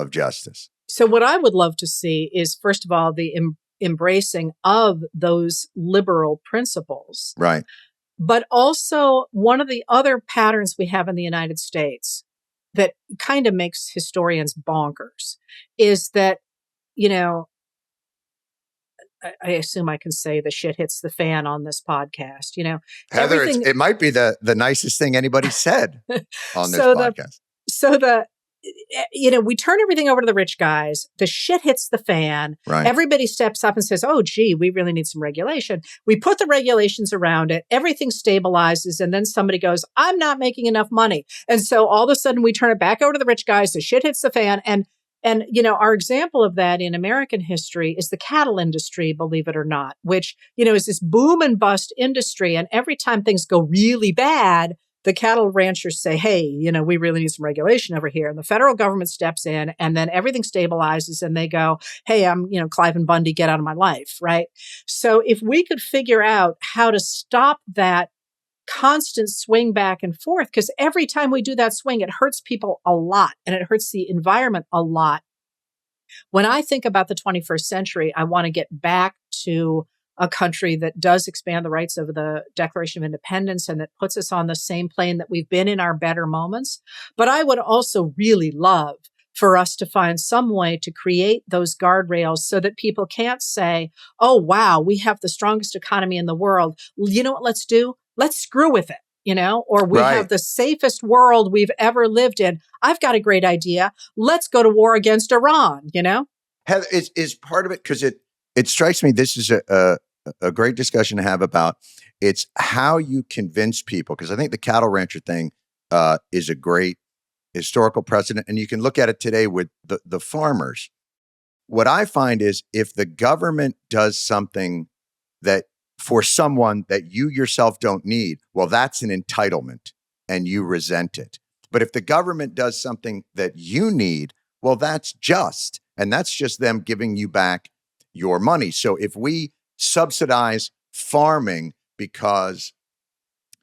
justice. So what I would love to see is, first of all, the embracing of those liberal principles. Right. But also, one of the other patterns we have in the United States that kind of makes historians bonkers is that, I assume I can say the shit hits the fan on this podcast, Heather, it might be the nicest thing anybody said on this podcast. We turn everything over to the rich guys. The shit hits the fan. Right. Everybody steps up and says, oh, gee, we really need some regulation. We put the regulations around it. Everything stabilizes. And then somebody goes, I'm not making enough money. And so all of a sudden we turn it back over to the rich guys. The shit hits the fan. And our example of that in American history is the cattle industry, believe it or not, which, is this boom and bust industry. And every time things go really bad, the cattle ranchers say, hey, we really need some regulation over here. And the federal government steps in, and then everything stabilizes and they go, hey, I'm, Clive and Bundy, get out of my life. Right. So if we could figure out how to stop that constant swing back and forth, because every time we do that swing, it hurts people a lot and it hurts the environment a lot. When I think about the 21st century, I want to get back to a country that does expand the rights of the Declaration of Independence and that puts us on the same plane that we've been in our better moments. But I would also really love for us to find some way to create those guardrails so that people can't say, oh, wow, we have the strongest economy in the world. You know what let's do? Let's screw with it, or we have the safest world we've ever lived in. I've got a great idea. Let's go to war against Iran, Heather, is part of it, because it strikes me this is a great discussion to have about it's how you convince people, because I think the cattle rancher thing is a great historical precedent, and you can look at it today with the farmers. What I find is if the government does something that for someone that you yourself don't need, well, that's an entitlement and you resent it. But if the government does something that you need, well, that's just, and that's just them giving you back your money. So if we subsidize farming because,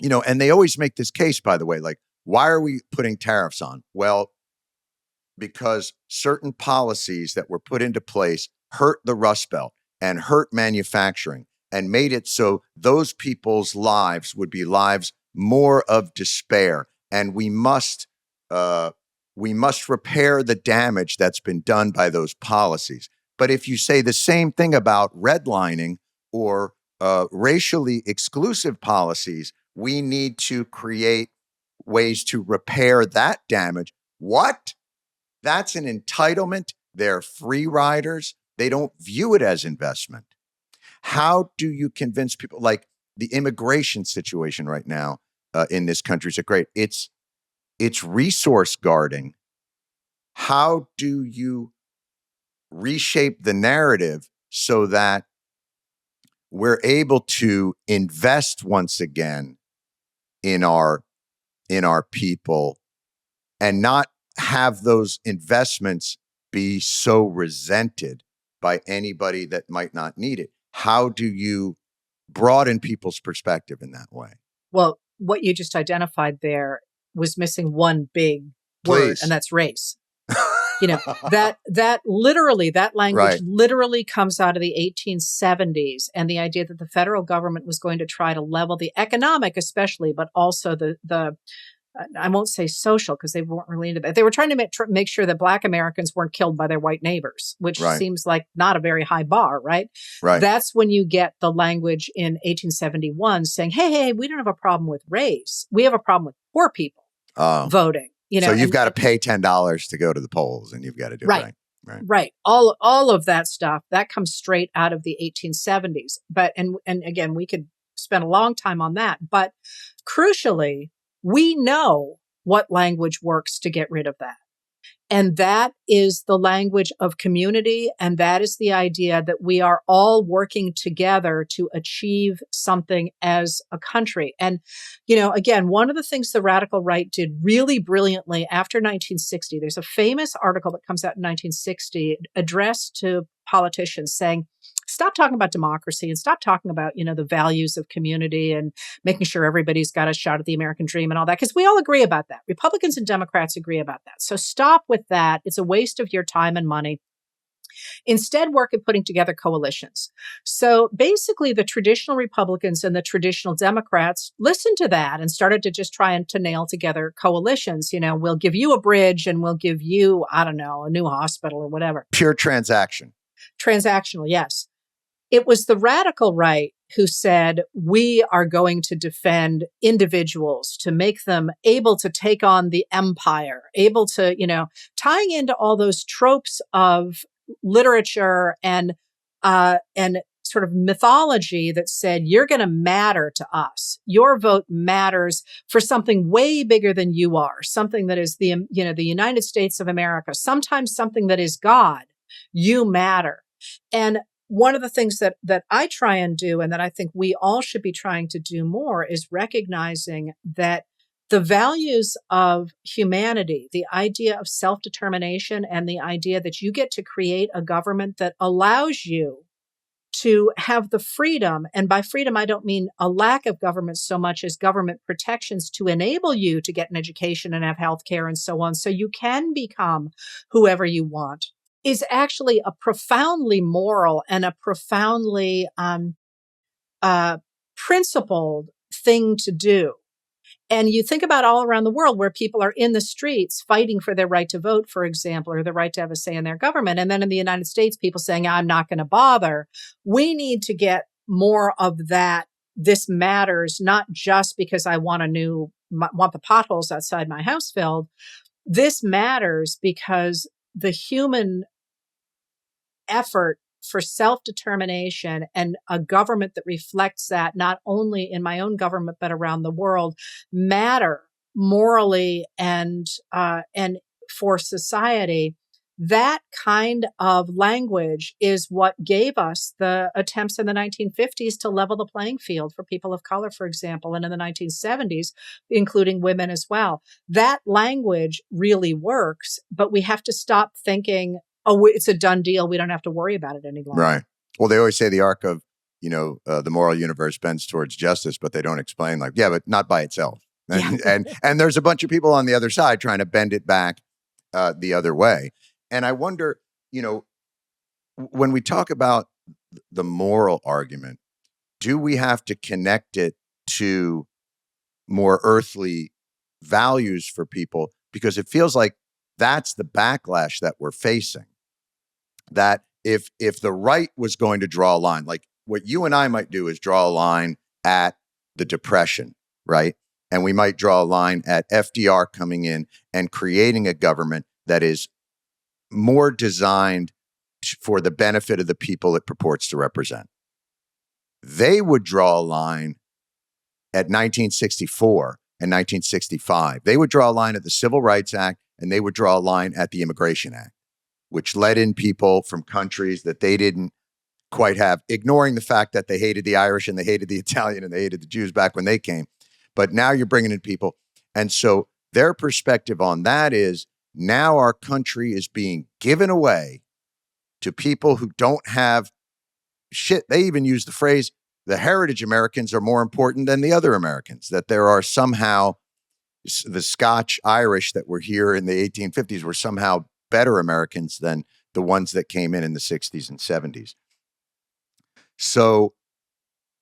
and they always make this case, by the way, like, why are we putting tariffs on? Well, because certain policies that were put into place hurt the Rust Belt and hurt manufacturing and made it so those people's lives would be lives more of despair. And we must repair the damage that's been done by those policies. But if you say the same thing about redlining or racially exclusive policies, we need to create ways to repair that damage. What? That's an entitlement. They're free riders. They don't view it as investment. How do you convince people? Like the immigration situation right now in this country is great. It's resource guarding. How do you reshape the narrative so that we're able to invest once again in our people and not have those investments be so resented by anybody that might not need it? How do you broaden people's perspective in that way? Well, what you just identified there was missing one big word, and that's race. that literally, that language literally comes out of the 1870s, and the idea that the federal government was going to try to level the economic, especially, but also the I won't say social, because they weren't really into that. They were trying to make sure that Black Americans weren't killed by their white neighbors, which seems like not a very high bar, right? That's when you get the language in 1871 saying, hey, we don't have a problem with race. We have a problem with poor people voting. So you've got to pay $10 to go to the polls, and you've got to do it right. All of that stuff that comes straight out of the 1870s. But and again, we could spend a long time on that. But crucially, we know what language works to get rid of that. And that is the language of community. And that is the idea that we are all working together to achieve something as a country. And, again, one of the things the radical right did really brilliantly after 1960, there's a famous article that comes out in 1960 addressed to politicians saying, stop talking about democracy and stop talking about, the values of community and making sure everybody's got a shot at the American dream and all that, because we all agree about that. Republicans and Democrats agree about that. So stop with that. It's a waste of your time and money. Instead, work at putting together coalitions. So basically, the traditional Republicans and the traditional Democrats listened to that and started to just try to nail together coalitions. We'll give you a bridge and we'll give you, I don't know, a new hospital or whatever. Pure transaction. Transactional, yes. It was the radical right who said, we are going to defend individuals to make them able to take on the empire, able to, tying into all those tropes of literature and sort of mythology that said, you're going to matter to us. Your vote matters for something way bigger than you are, something that is the United States of America, sometimes something that is God. You matter. And one of the things that I try and do, and that I think we all should be trying to do more, is recognizing that the values of humanity, the idea of self-determination and the idea that you get to create a government that allows you to have the freedom, and by freedom, I don't mean a lack of government so much as government protections to enable you to get an education and have health care and so on, so you can become whoever you want, is actually a profoundly moral and a profoundly principled thing to do. And you think about all around the world where people are in the streets fighting for their right to vote, for example, or the right to have a say in their government. And then in the United States, people saying, I'm not going to bother. We need to get more of that. This matters, not just because I want the potholes outside my house filled. This matters because the human effort for self-determination and a government that reflects that, not only in my own government, but around the world, matter morally and for society. That kind of language is what gave us the attempts in the 1950s to level the playing field for people of color, for example, and in the 1970s, including women as well. That language really works, but we have to stop thinking, oh, it's a done deal. We don't have to worry about it any longer. Right. Well, they always say the arc of, the moral universe bends towards justice, but they don't explain but not by itself. And there's a bunch of people on the other side trying to bend it back the other way. And I wonder, when we talk about the moral argument, do we have to connect it to more earthly values for people? Because it feels like that's the backlash that we're facing. That if the right was going to draw a line, like what you and I might do is draw a line at the Depression, right? And we might draw a line at FDR coming in and creating a government that is more designed for the benefit of the people it purports to represent. They would draw a line at 1964 and 1965. They would draw a line at the Civil Rights Act, and they would draw a line at the Immigration Act, which let in people from countries that they didn't quite have, ignoring the fact that they hated the Irish and they hated the Italian and they hated the Jews back when they came. But now you're bringing in people. And so their perspective on that is, now our country is being given away to people who don't have shit. They even use the phrase, the heritage Americans are more important than the other Americans, that there are somehow the Scotch Irish that were here in the 1850s were somehow better Americans than the ones that came in the 60s and 70s. So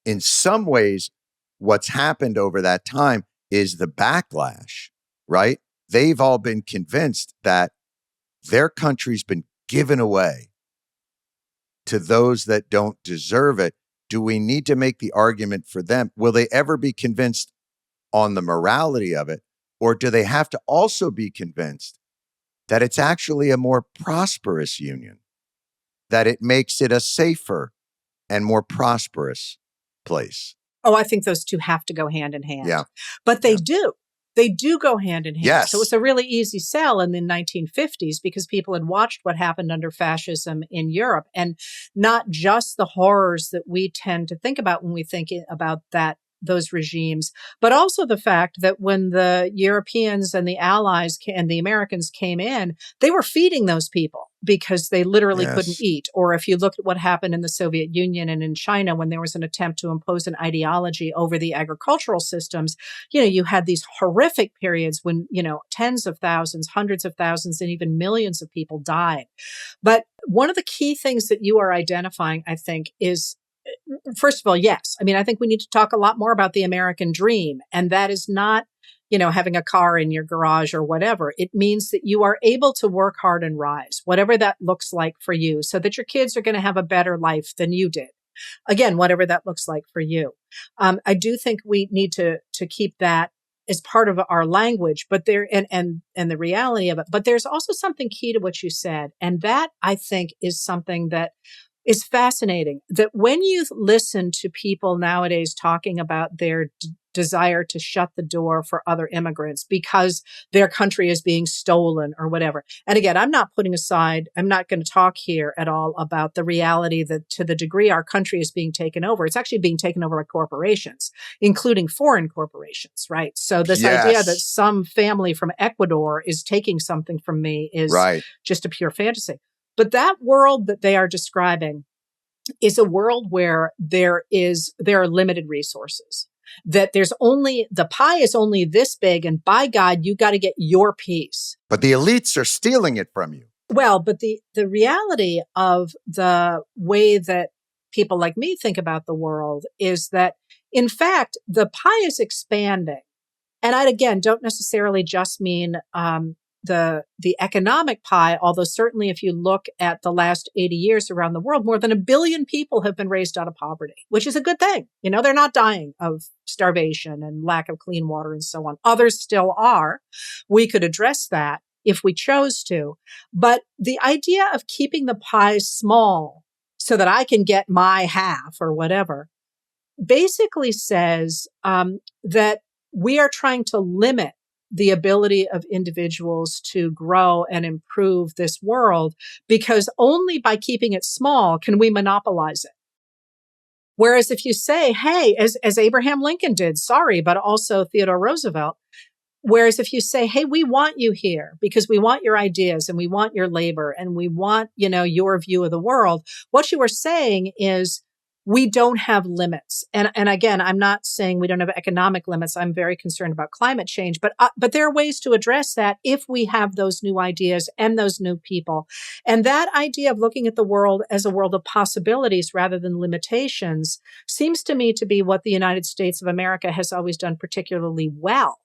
in some ways, what's happened over that time is the backlash, right? They've all been convinced that their country's been given away to those that don't deserve it. Do we need to make the argument for them? Will they ever be convinced on the morality of it? Or do they have to also be convinced that it's actually a more prosperous union, that it makes it a safer and more prosperous place? Oh, I think those two have to go hand in hand. Yeah. But they do. They do go hand in hand. Yes. So it's a really easy sell in the 1950s because people had watched what happened under fascism in Europe, and not just the horrors that we tend to think about when we think about those regimes, but also the fact that when the Europeans and the Allies and the Americans came in, they were feeding those people because they literally couldn't eat. Or if you look at what happened in the Soviet Union and in China, when there was an attempt to impose an ideology over the agricultural systems, you had these horrific periods when, tens of thousands, hundreds of thousands, and even millions of people died. But one of the key things that you are identifying, I think, is, first of all, yes. I mean, I think we need to talk a lot more about the American dream. And that is not, having a car in your garage or whatever. It means that you are able to work hard and rise, whatever that looks like for you, so that your kids are going to have a better life than you did. Again, whatever that looks like for you. I do think we need to keep that as part of our language, but and the reality of it. But there's also something key to what you said. And that, I think, is something that is fascinating, that when you listen to people nowadays talking about their desire to shut the door for other immigrants because their country is being stolen or whatever. And again, I'm not going to talk here at all about the reality that to the degree our country is being taken over, it's actually being taken over by corporations, including foreign corporations, right? So this idea that some family from Ecuador is taking something from me is just a pure fantasy. But that world that they are describing is a world where there are limited resources, that the pie is only this big, and by God, you got to get your piece. But the elites are stealing it from you. Well, but the reality of the way that people like me think about the world is that, in fact, the pie is expanding. And I, again, don't necessarily just mean the economic pie, although certainly if you look at the last 80 years around the world, more than 1 billion people have been raised out of poverty, which is a good thing. They're not dying of starvation and lack of clean water and so on. Others still are. We could address that if we chose to. But the idea of keeping the pie small so that I can get my half or whatever basically says that we are trying to limit the ability of individuals to grow and improve this world, because only by keeping it small can we monopolize it. Whereas if you say, hey, as Abraham Lincoln did, but also Theodore Roosevelt, whereas if you say, hey, we want you here because we want your ideas and we want your labor and we want, your view of the world, what you are saying is, we don't have limits. And again, I'm not saying we don't have economic limits. I'm very concerned about climate change, but there are ways to address that if we have those new ideas and those new people. And that idea of looking at the world as a world of possibilities rather than limitations seems to me to be what the United States of America has always done particularly well.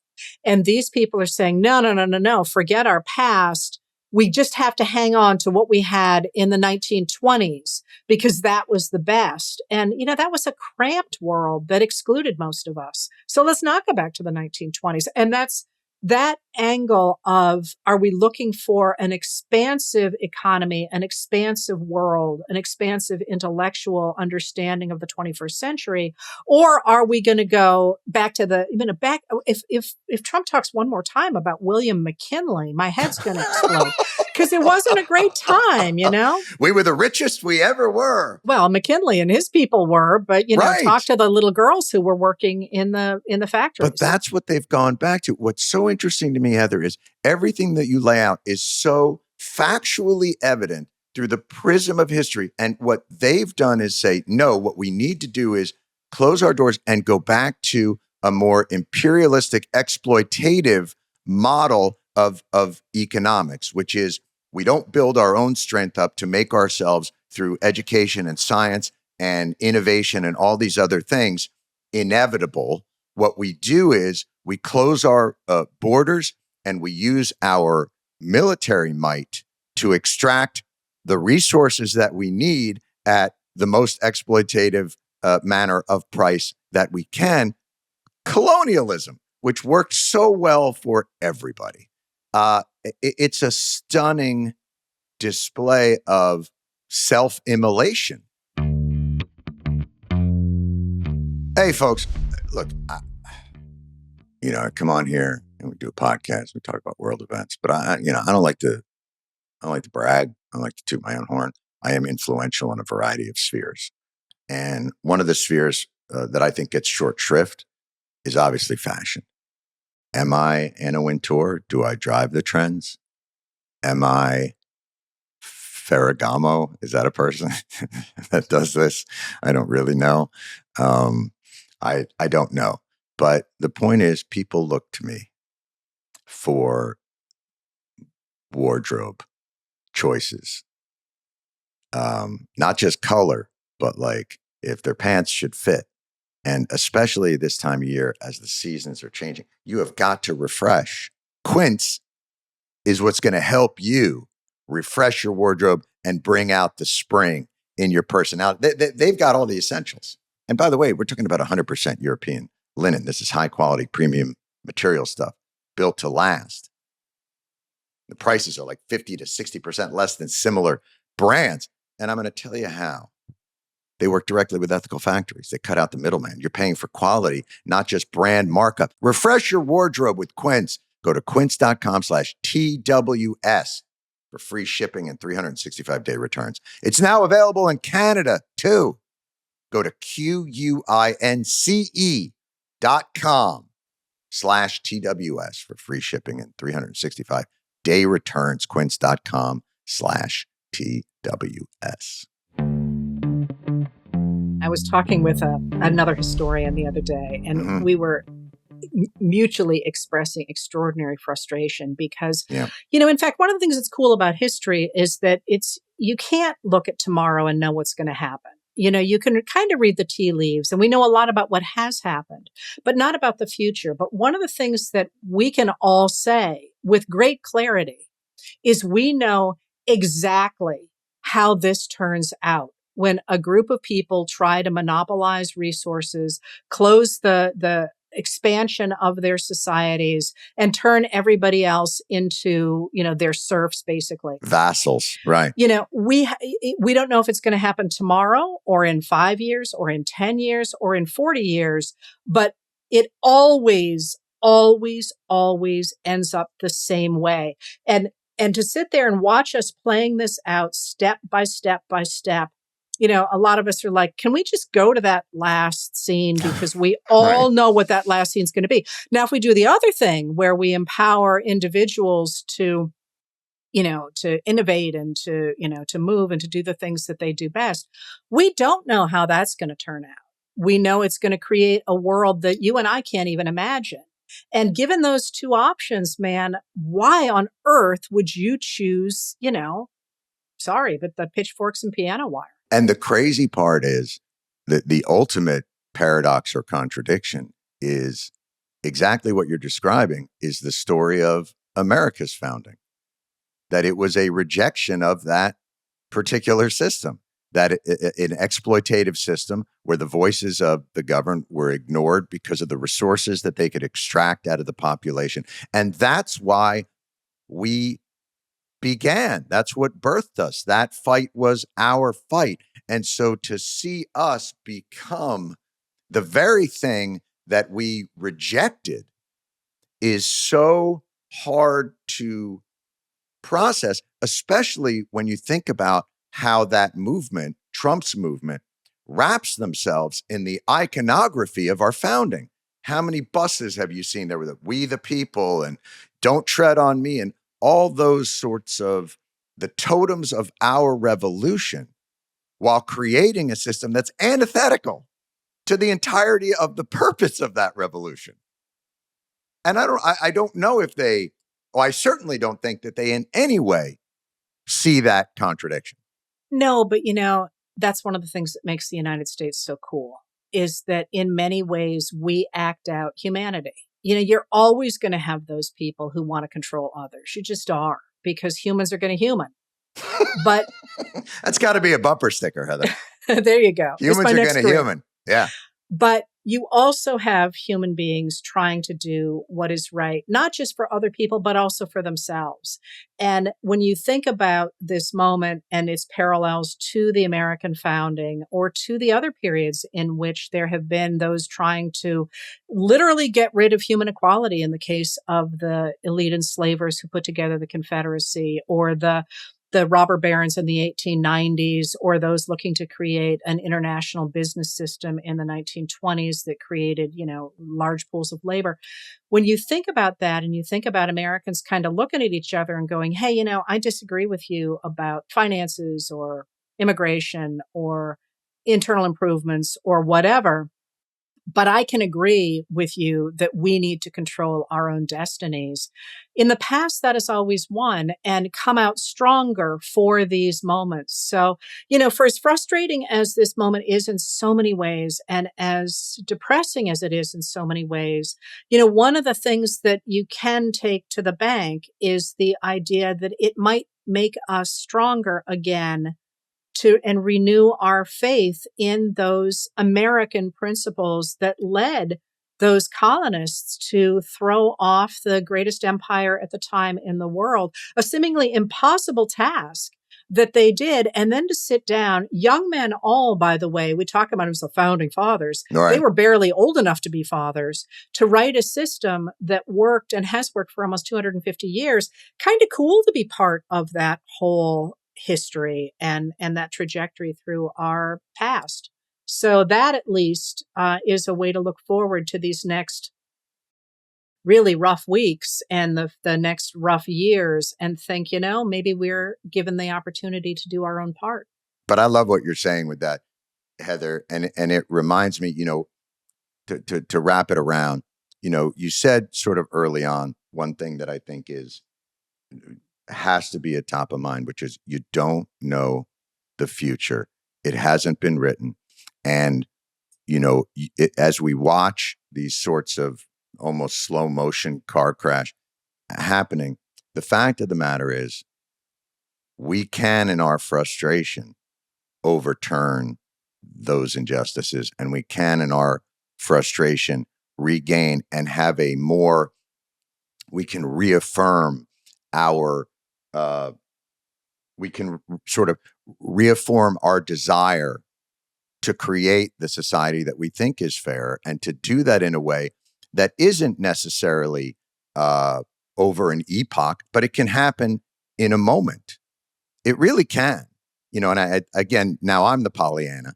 And these people are saying, no, forget our past. We just have to hang on to what we had in the 1920s because that was the best. And, that was a cramped world that excluded most of us. So let's not go back to the 1920s. And that's that angle of, are we looking for an expansive economy, an expansive world, an expansive intellectual understanding of the 21st century? Or are we going to go back to if Trump talks one more time about William McKinley, my head's going to explode. Because it wasn't a great time, We were the richest we ever were. Well, McKinley and his people were, but, talk to the little girls who were working in the factories. But that's what they've gone back to. What's so interesting to me, Heather, is everything that you lay out is so factually evident through the prism of history. And what they've done is say, no, what we need to do is close our doors and go back to a more imperialistic, exploitative model of economics, which is we don't build our own strength up to make ourselves through education and science and innovation and all these other things inevitable. What we do is we close our borders and we use our military might to extract the resources that we need at the most exploitative manner of price that we can. Colonialism, which worked so well for everybody. It's a stunning display of self-immolation. Hey, folks, look, I come on here we do a podcast. We talk about world events, but I don't like to brag. I don't like to toot my own horn. I am influential in a variety of spheres. And one of the spheres that I think gets short shrift is obviously fashion. Am I Anna Wintour? Do I drive the trends? Am I Ferragamo? Is that a person that does this? I don't really know. I don't know. But the point is, people look to me for wardrobe choices. Not just color, but like if their pants should fit. And especially this time of year, as the seasons are changing, you have got to refresh. Quince is what's going to help you refresh your wardrobe and bring out the spring in your personality. They've got all the essentials. And by the way, we're talking about 100% European linen. This is high quality premium material stuff built to last. The prices are like 50 to 60% less than similar brands. And I'm going to tell you how. They work directly with ethical factories. They cut out the middleman. You're paying for quality, not just brand markup. Refresh your wardrobe with Quince. Go to quince.com/TWS for free shipping and 365-day returns. It's now available in Canada, too. Go to QUINCE.com/TWS for free shipping and 365-day returns. Quince.com/TWS. I was talking with another historian the other day, and we were mutually expressing extraordinary frustration because, in fact, one of the things that's cool about history is that you can't look at tomorrow and know what's going to happen. You can kind of read the tea leaves, and we know a lot about what has happened, but not about the future. But one of the things that we can all say with great clarity is we know exactly how this turns out. When a group of people try to monopolize resources, close the expansion of their societies, and turn everybody else into, their serfs, basically. Vassals, right. We don't know if it's going to happen tomorrow or in 5 years or in 10 years or in 40 years, but it always, always, always ends up the same way. And to sit there and watch us playing this out step by step by step, a lot of us are like, can we just go to that last scene? Because we all know what that last scene is going to be. Now, if we do the other thing where we empower individuals to innovate and to move and to do the things that they do best, we don't know how that's going to turn out. We know it's going to create a world that you and I can't even imagine. And given those two options, man, why on earth would you choose, sorry, but the pitchforks and piano wire? And the crazy part is that the ultimate paradox or contradiction is exactly what you're describing is the story of America's founding, that it was a rejection of that particular system, that an exploitative system where the voices of the governed were ignored because of the resources that they could extract out of the population. And that's why we began. That's what birthed us. That fight was our fight. And so to see us become the very thing that we rejected is so hard to process, especially when you think about how that movement, Trump's movement, wraps themselves in the iconography of our founding. How many buses have you seen there with "We the People" and "Don't Tread on Me" and all those sorts of the totems of our revolution, while creating a system that's antithetical to the entirety of the purpose of that revolution? And I don't know if I certainly don't think that they in any way see that contradiction. No, but that's one of the things that makes the United States so cool, is that in many ways we act out humanity. You're always going to have those people who want to control others. You just are, because humans are going to human. But that's got to be a bumper sticker, Heather. There you go. Humans are going to human. Yeah. But you also have human beings trying to do what is right, not just for other people, but also for themselves. And when you think about this moment and its parallels to the American founding or to the other periods in which there have been those trying to literally get rid of human equality, in the case of the elite enslavers who put together the Confederacy, or the robber barons in the 1890s, or those looking to create an international business system in the 1920s that created, large pools of labor. When you think about that and you think about Americans kind of looking at each other and going, hey, I disagree with you about finances or immigration or internal improvements or whatever, but I can agree with you that we need to control our own destinies. In the past, that has always won and come out stronger for these moments. So, for as frustrating as this moment is in so many ways, and as depressing as it is in so many ways, one of the things that you can take to the bank is the idea that it might make us stronger again and renew our faith in those American principles that led those colonists to throw off the greatest empire at the time in the world, a seemingly impossible task that they did. And then to sit down, young men all, by the way, we talk about them as the founding fathers. Right. They were barely old enough to be fathers, to write a system that worked and has worked for almost 250 years. Kind of cool to be part of that whole history and that trajectory through our past. So that at least is a way to look forward to these next really rough weeks and the next rough years and think, maybe we're given the opportunity to do our own part. But I love what you're saying with that, Heather. And it reminds me, to wrap it around, you said sort of early on, one thing that I think has to be at top of mind, which is you don't know the future. It hasn't been written. And, as we watch these sorts of almost slow motion car crash happening, the fact of the matter is we can, in our frustration, overturn those injustices, and we can, in our frustration, regain and have we can reaffirm we can sort of reaffirm our desire to create the society that we think is fair, and to do that in a way that isn't necessarily over an epoch, but it can happen in a moment. It really can, and again, now I'm the Pollyanna,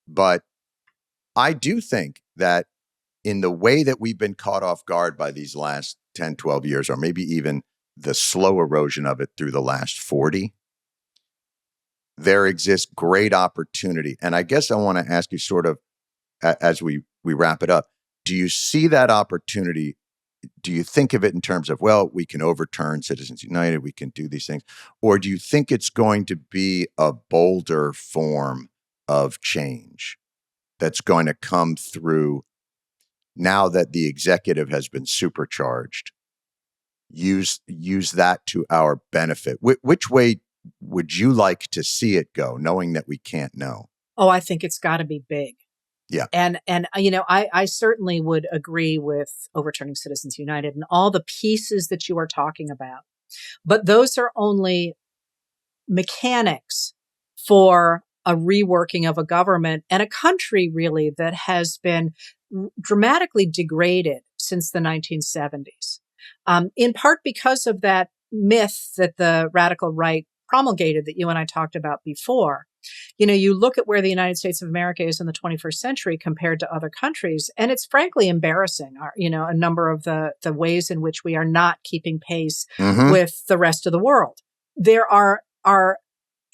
but I do think that in the way that we've been caught off guard by these last 10, 12 years, or maybe even the slow erosion of it through the last 40, there exists great opportunity. And I guess I want to ask you sort of, as we wrap it up, do you see that opportunity? Do you think of it in terms of, well, we can overturn Citizens United, we can do these things? Or do you think it's going to be a bolder form of change that's going to come through now that the executive has been supercharged? Use that to our benefit. Which way would you like to see it go, knowing that we can't know? Oh, I think it's got to be big. Yeah. And I certainly would agree with overturning Citizens United and all the pieces that you are talking about. But those are only mechanics for a reworking of a government and a country really that has been dramatically degraded since the 1970s. In part because of that myth that the radical right promulgated that you and I talked about before. You look at where the United States of America is in the 21st century compared to other countries, and it's frankly embarrassing, a number of the ways in which we are not keeping pace with the rest of the world. There are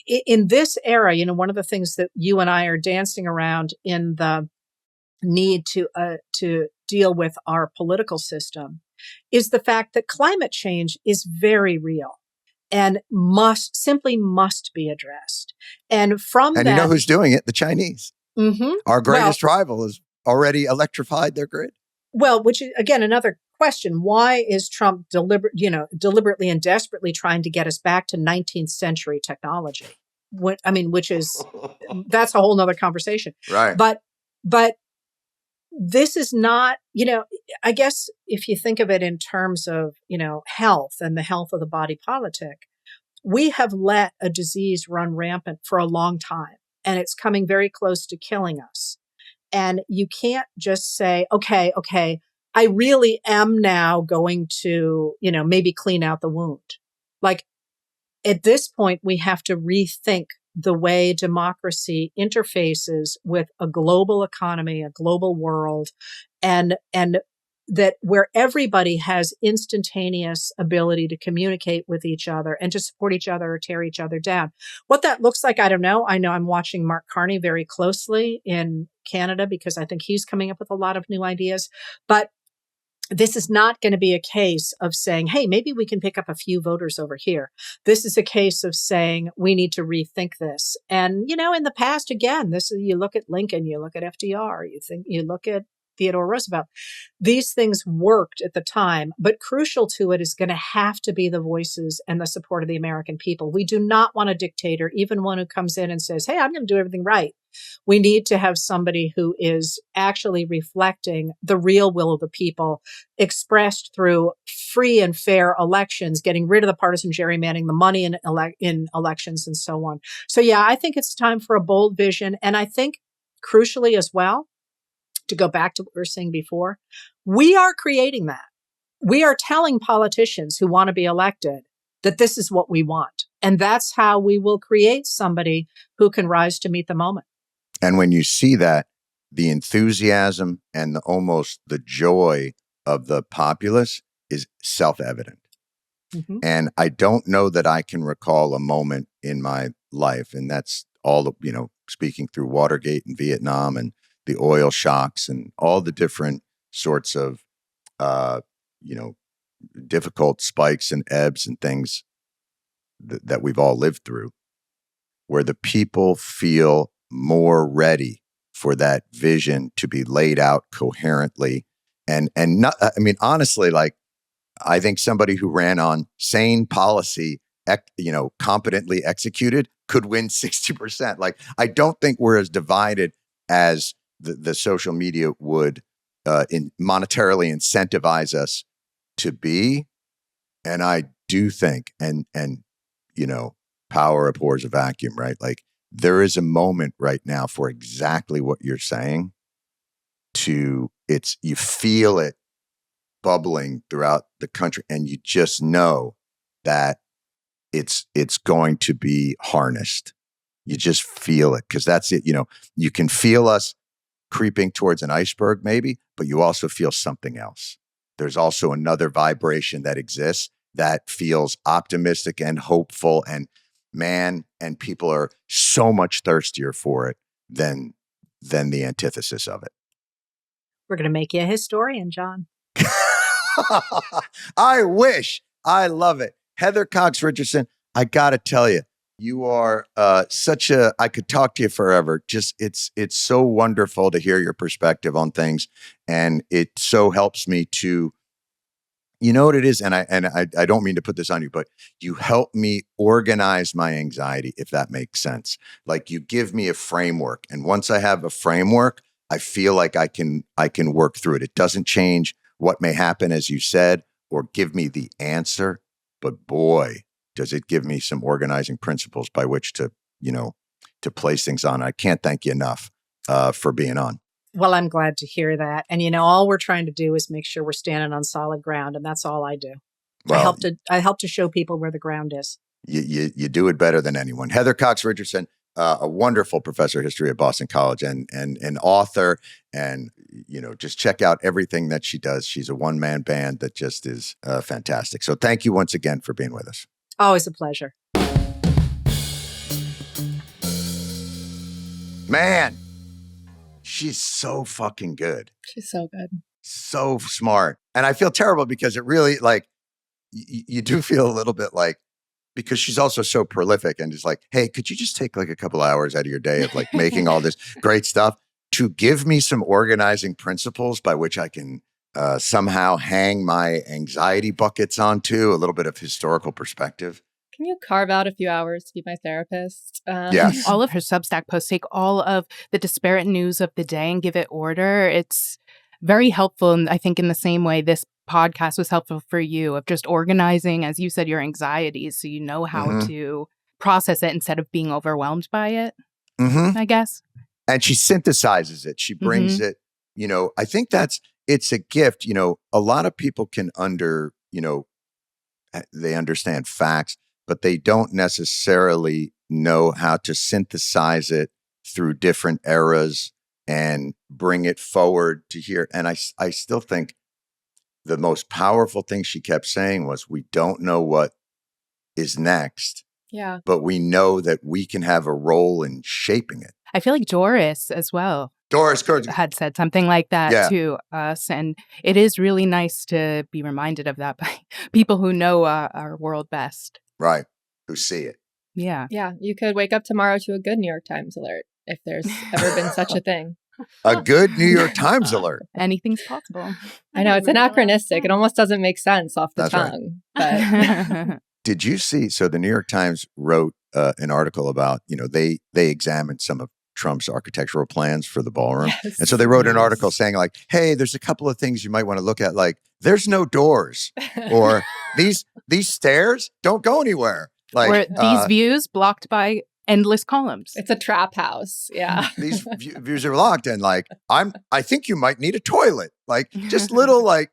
in this era, one of the things that you and I are dancing around in the need to deal with our political system is the fact that climate change is very real and simply must be addressed. And you know who's doing it? The Chinese. Mm-hmm. Our greatest rival has already electrified their grid. Well, which is, again, another question. Why is Trump deliberately and desperately trying to get us back to 19th century technology? Which is, that's a whole nother conversation. Right. But this is not, I guess if you think of it in terms of, health and the health of the body politic, we have let a disease run rampant for a long time, and it's coming very close to killing us. And you can't just say, okay, I really am now going to, maybe clean out the wound. Like, at this point, we have to rethink the way democracy interfaces with a global economy, a global world, and that where everybody has instantaneous ability to communicate with each other and to support each other or tear each other down. What that looks like, I don't know. I know I'm watching Mark Carney very closely in Canada because I think he's coming up with a lot of new ideas. But this is not going to be a case of saying, hey, maybe we can pick up a few voters over here. This is a case of saying we need to rethink this. And, in the past, again, you look at Lincoln, you look at FDR, you look at Theodore Roosevelt. These things worked at the time, but crucial to it is going to have to be the voices and the support of the American people. We do not want a dictator, even one who comes in and says, hey, I'm going to do everything right. We need to have somebody who is actually reflecting the real will of the people expressed through free and fair elections, getting rid of the partisan gerrymandering, the money in elections and so on. So yeah, I think it's time for a bold vision. And I think crucially as well, to go back to what we were saying before, we are creating that. We are telling politicians who want to be elected that this is what we want. And that's how we will create somebody who can rise to meet the moment. And when you see that, the enthusiasm and the joy of the populace is self-evident. Mm-hmm. And I don't know that I can recall a moment in my life, and that's all, speaking through Watergate and Vietnam and the oil shocks and all the different sorts of, difficult spikes and ebbs and things that we've all lived through, where the people feel more ready for that vision to be laid out coherently. And not, honestly, like, I think somebody who ran on sane policy, competently executed, could win 60%. Like, I don't think we're as divided as the social media would monetarily incentivize us to be. And I do think, and power abhors a vacuum, right? Like, there is a moment right now for exactly what you're saying. You feel it bubbling throughout the country, and you just know that it's going to be harnessed. You just feel it, because that's it. You can feel us creeping towards an iceberg maybe, but you also feel something else. There's also another vibration that exists that feels optimistic and hopeful, and people are so much thirstier for it than the antithesis of it. We're going to make you a historian, Jon. I wish. I love it. Heather Cox Richardson, I got to tell you, you are I could talk to you forever. Just it's so wonderful to hear your perspective on things. And it so helps me to, you know what it is? And I don't mean to put this on you, but you help me organize my anxiety, if that makes sense. Like, you give me a framework. And once I have a framework, I feel like I can work through it. It doesn't change what may happen, as you said, or give me the answer. But boy, does it give me some organizing principles by which to place things on. I can't thank you enough for being on. Well, I'm glad to hear that. And, all we're trying to do is make sure we're standing on solid ground. And that's all I do. Well, I help to show people where the ground is. You do it better than anyone. Heather Cox Richardson, a wonderful professor of history at Boston College and an author. And, just check out everything that she does. She's a one-man band that just is fantastic. So thank you once again for being with us. Always a pleasure. Man, she's so fucking good. She's so good. So smart. And I feel terrible because it really, like, you do feel a little bit like, because she's also so prolific and is like, hey, could you just take like a couple hours out of your day of like making all this great stuff to give me some organizing principles by which I can somehow hang my anxiety buckets onto, a little bit of historical perspective. Can you carve out a few hours to be my therapist? Yes. All of her Substack posts take all of the disparate news of the day and give it order. It's very helpful. And I think in the same way, this podcast was helpful for you of just organizing, as you said, your anxieties so you know how to process it instead of being overwhelmed by it, I guess. And she synthesizes it. She brings it, I think it's a gift. A lot of people can they understand facts, but they don't necessarily know how to synthesize it through different eras and bring it forward to here. And I still think the most powerful thing she kept saying was, we don't know what is next. Yeah. But we know that we can have a role in shaping it. I feel like Doris as well. Doris had said something like that to us. And it is really nice to be reminded of that by people who know our world best. Right. Who see it. Yeah. Yeah. You could wake up tomorrow to a good New York Times alert if there's ever been such a thing. A good New York Times alert. Anything's possible. I know, it's anachronistic. It almost doesn't make sense off the tongue. Right. But did you see? So the New York Times wrote an article about, they examined some of Trump's architectural plans for the ballroom. Yes. And so they wrote an article saying like, hey, there's a couple of things you might want to look at. Like, there's no doors, or these stairs don't go anywhere. Like, or these views blocked by endless columns. It's a trap house. Yeah. These views are locked. And like, I think you might need a toilet. Like, just little like,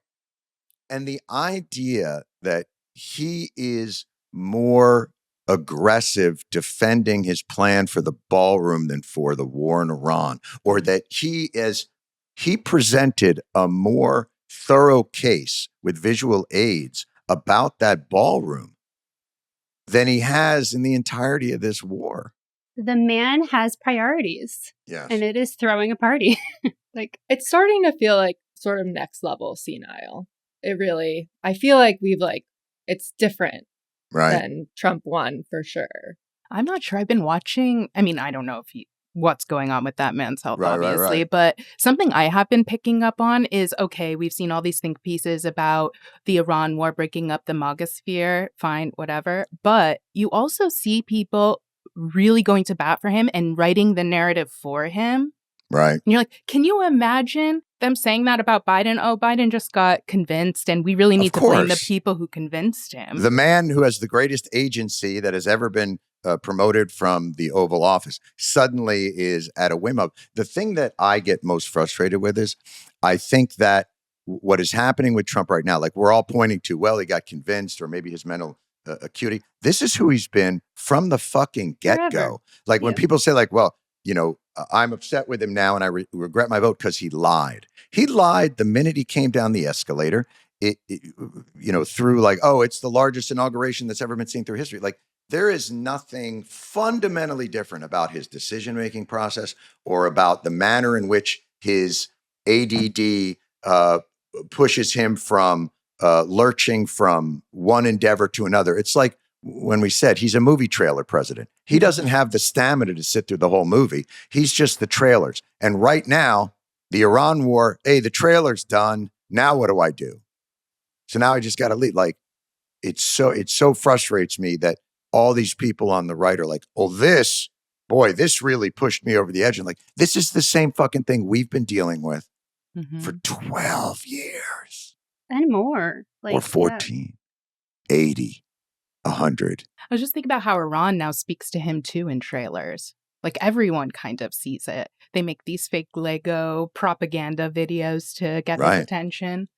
and the idea that he is more aggressive defending his plan for the ballroom than for the war in Iran, or that he presented a more thorough case with visual aids about that ballroom than he has in the entirety of this war. The man has priorities. Yes. And it is throwing a party. Like, it's starting to feel like sort of next level senile. It really, I feel like it's different than Trump won for sure. I'm not sure. I've been watching. I mean, I don't know what's going on with that man's health, obviously. But something I have been picking up on is, okay, we've seen all these think pieces about the Iran war breaking up the MAGA sphere. Fine, whatever. But you also see people really going to bat for him and writing the narrative for him. Right. And you're like, can you imagine them saying that about Biden? Oh, Biden just got convinced and we really need to blame the people who convinced him. The man who has the greatest agency that has ever been promoted from the Oval Office suddenly is at a whim of. The thing that I get most frustrated with is I think that what is happening with Trump right now, like we're all pointing to, well, he got convinced or maybe his mental acuity. This is who he's been from the fucking get-go. Like when people say like, well, I'm upset with him now and I regret my vote because he lied. He lied the minute he came down the escalator, through like, oh, it's the largest inauguration that's ever been seen through history. Like, there is nothing fundamentally different about his decision-making process or about the manner in which his ADD pushes him from lurching from one endeavor to another. It's like when we said he's a movie trailer president. He doesn't have the stamina to sit through the whole movie. He's just the trailers. And right now, the Iran war, hey, the trailer's done. Now what do I do? So now I just got to leave. Like, it so frustrates me that all these people on the right are like, oh, this really pushed me over the edge. And like, this is the same fucking thing we've been dealing with for 12 years. And more. Or 14, 80. 100. I was just thinking about how Iran now speaks to him too in trailers. Like everyone kind of sees it. They make these fake Lego propaganda videos to get his attention.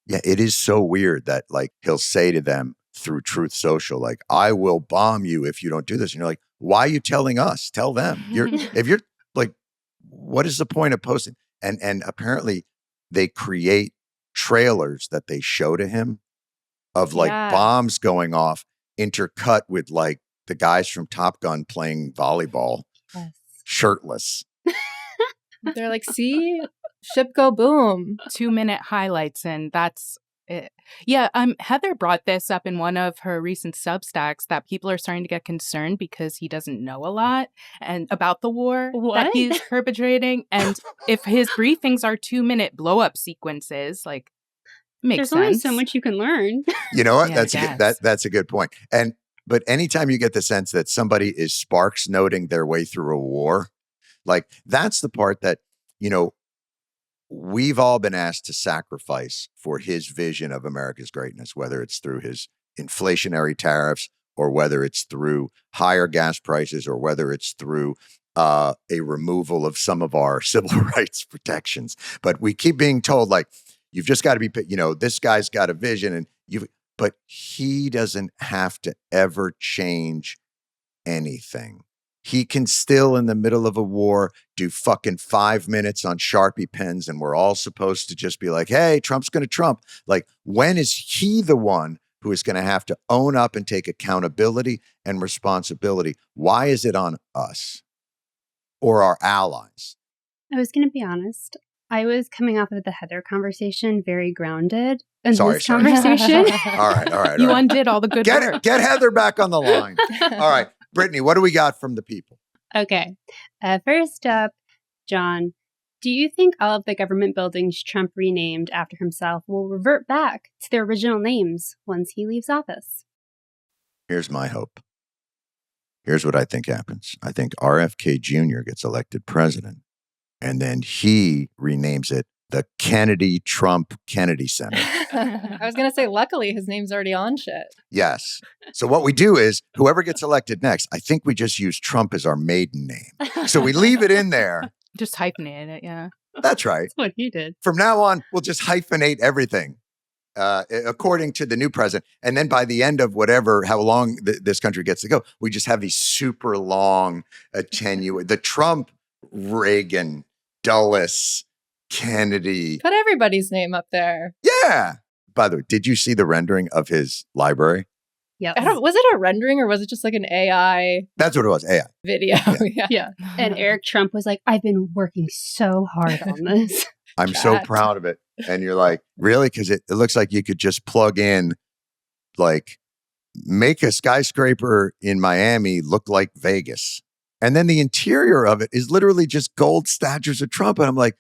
Yeah, it is so weird that like he'll say to them through Truth Social, like, I will bomb you if you don't do this. And you're like, why are you telling us? Tell them. If you're like, what is the point of posting? And apparently they create trailers that they show to him of like bombs going off, intercut with like the guys from Top Gun playing volleyball, shirtless. They're like, see, ship go boom. 2-minute highlights, and that's it. Yeah, Heather brought this up in one of her recent Substacks that people are starting to get concerned because he doesn't know a lot and about the war that he's perpetrating. And if his briefings are 2-minute blow-up sequences, like, makes sense. There's only so much you can learn. You know what? Yeah, that's a good point. But anytime you get the sense that somebody is Sparks noting their way through a war, like that's the part that, we've all been asked to sacrifice for his vision of America's greatness, whether it's through his inflationary tariffs or whether it's through higher gas prices or whether it's through a removal of some of our civil rights protections. But we keep being told, like, you've just got to be, this guy's got a vision but he doesn't have to ever change anything. He can still, in the middle of a war, do fucking 5 minutes on Sharpie pens, and we're all supposed to just be like, hey, Trump's going to Trump. Like, when is he the one who is going to have to own up and take accountability and responsibility? Why is it on us or our allies? I was going to be honest. I was coming off of the Heather conversation very grounded in Sorry. this conversation. All right. You undid all the good work. Get Heather back on the line. All right. Brittany, what do we got from the people? Okay. First up, Jon, do you think all of the government buildings Trump renamed after himself will revert back to their original names once he leaves office? Here's my hope. Here's what I think happens. I think RFK Jr. gets elected president, and then he renames it the Trump Kennedy Center. I was going to say, luckily, his name's already on shit. Yes. So what we do is, whoever gets elected next, I think we just use Trump as our maiden name. So we leave it in there. Just hyphenate it, yeah. That's right. That's what he did. From now on, we'll just hyphenate everything according to the new president. And then by the end of how long this country gets to go, we just have these super long, the Trump, Reagan, Dulles, Kennedy. Put everybody's name up there. Yeah. By the way, did you see the rendering of his library? Yeah. Was it a rendering or was it just like an AI? That's what it was, AI. Video. Yeah. And Eric Trump was like, I've been working so hard on this. I'm so proud of it. And you're like, really? Because it looks like you could just plug in, like, make a skyscraper in Miami look like Vegas. And then the interior of it is literally just gold statues of Trump. And I'm like,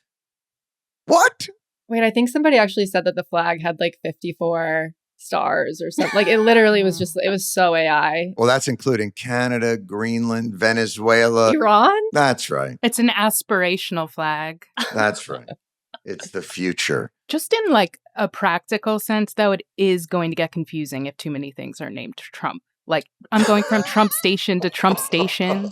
what? Wait, I think somebody actually said that the flag had like 54 stars or something. Like, it literally was it was so AI. Well, that's including Canada, Greenland, Venezuela. Iran? That's right. It's an aspirational flag. That's right. It's the future. Just in like a practical sense, though, it is going to get confusing if too many things are named Trump. Like, I'm going from Trump Station to Trump Station,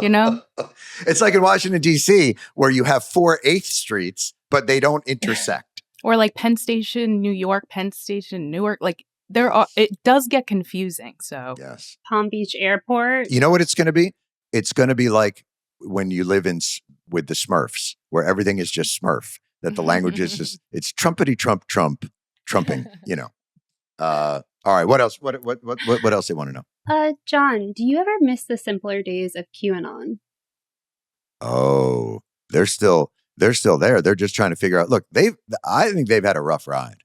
It's like in Washington, D.C., where you have 4 8th streets, but they don't intersect. Or like Penn Station, New York, Penn Station, Newark. Like, it does get confusing, so. Yes. Palm Beach Airport. You know what it's going to be? It's going to be like when you live with the Smurfs, where everything is just Smurf, that the language is just, it's trumpety trumping, All right. What else? What else they want to know? Jon, do you ever miss the simpler days of QAnon? Oh, they're still there. They're just trying to figure out. Look, I think they've had a rough ride,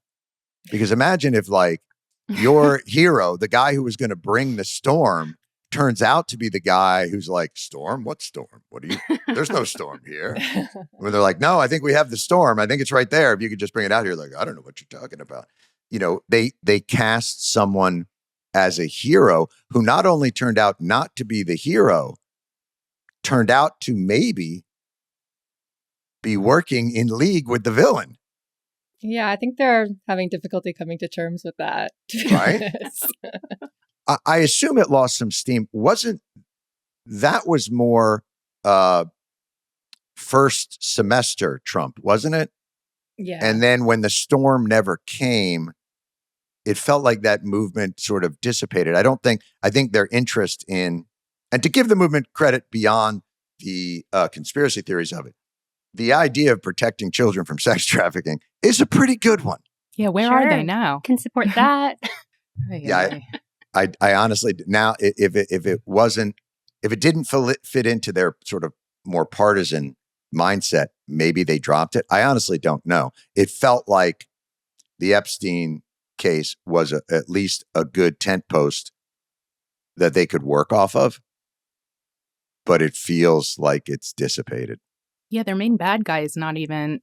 because imagine if, like, your hero, the guy who was going to bring the storm, turns out to be the guy who's like, storm? What storm? There's no storm here. When they're like, no, I think we have the storm. I think it's right there. If you could just bring it out here. Like, I don't know what you're talking about. They cast someone as a hero who not only turned out not to be the hero, turned out to maybe be working in league with the villain. Yeah, I think they're having difficulty coming to terms with that. Right? I assume it lost some steam. That was more first semester Trump, wasn't it? Yeah. And then when the storm never came, it felt like that movement sort of dissipated. I think their interest in, and to give the movement credit beyond the conspiracy theories of it, the idea of protecting children from sex trafficking is a pretty good one. Yeah, where are they now? Can support that. Yeah, I honestly, now if it didn't fit into their sort of more partisan mindset, maybe they dropped it. I honestly don't know. It felt like the Epstein case was at least a good tent post that they could work off of, but it feels like it's dissipated. Yeah, their main bad guy is not even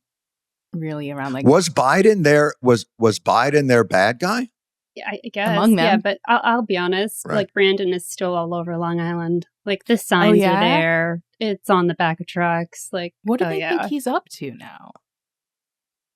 really around. Like, was Biden their bad guy? Yeah, I guess. Among them. Yeah, but I'll be honest. Right. Like, Brandon is still all over Long Island. Like, the signs are there. It's on the back of trucks. Like, what do they think he's up to now?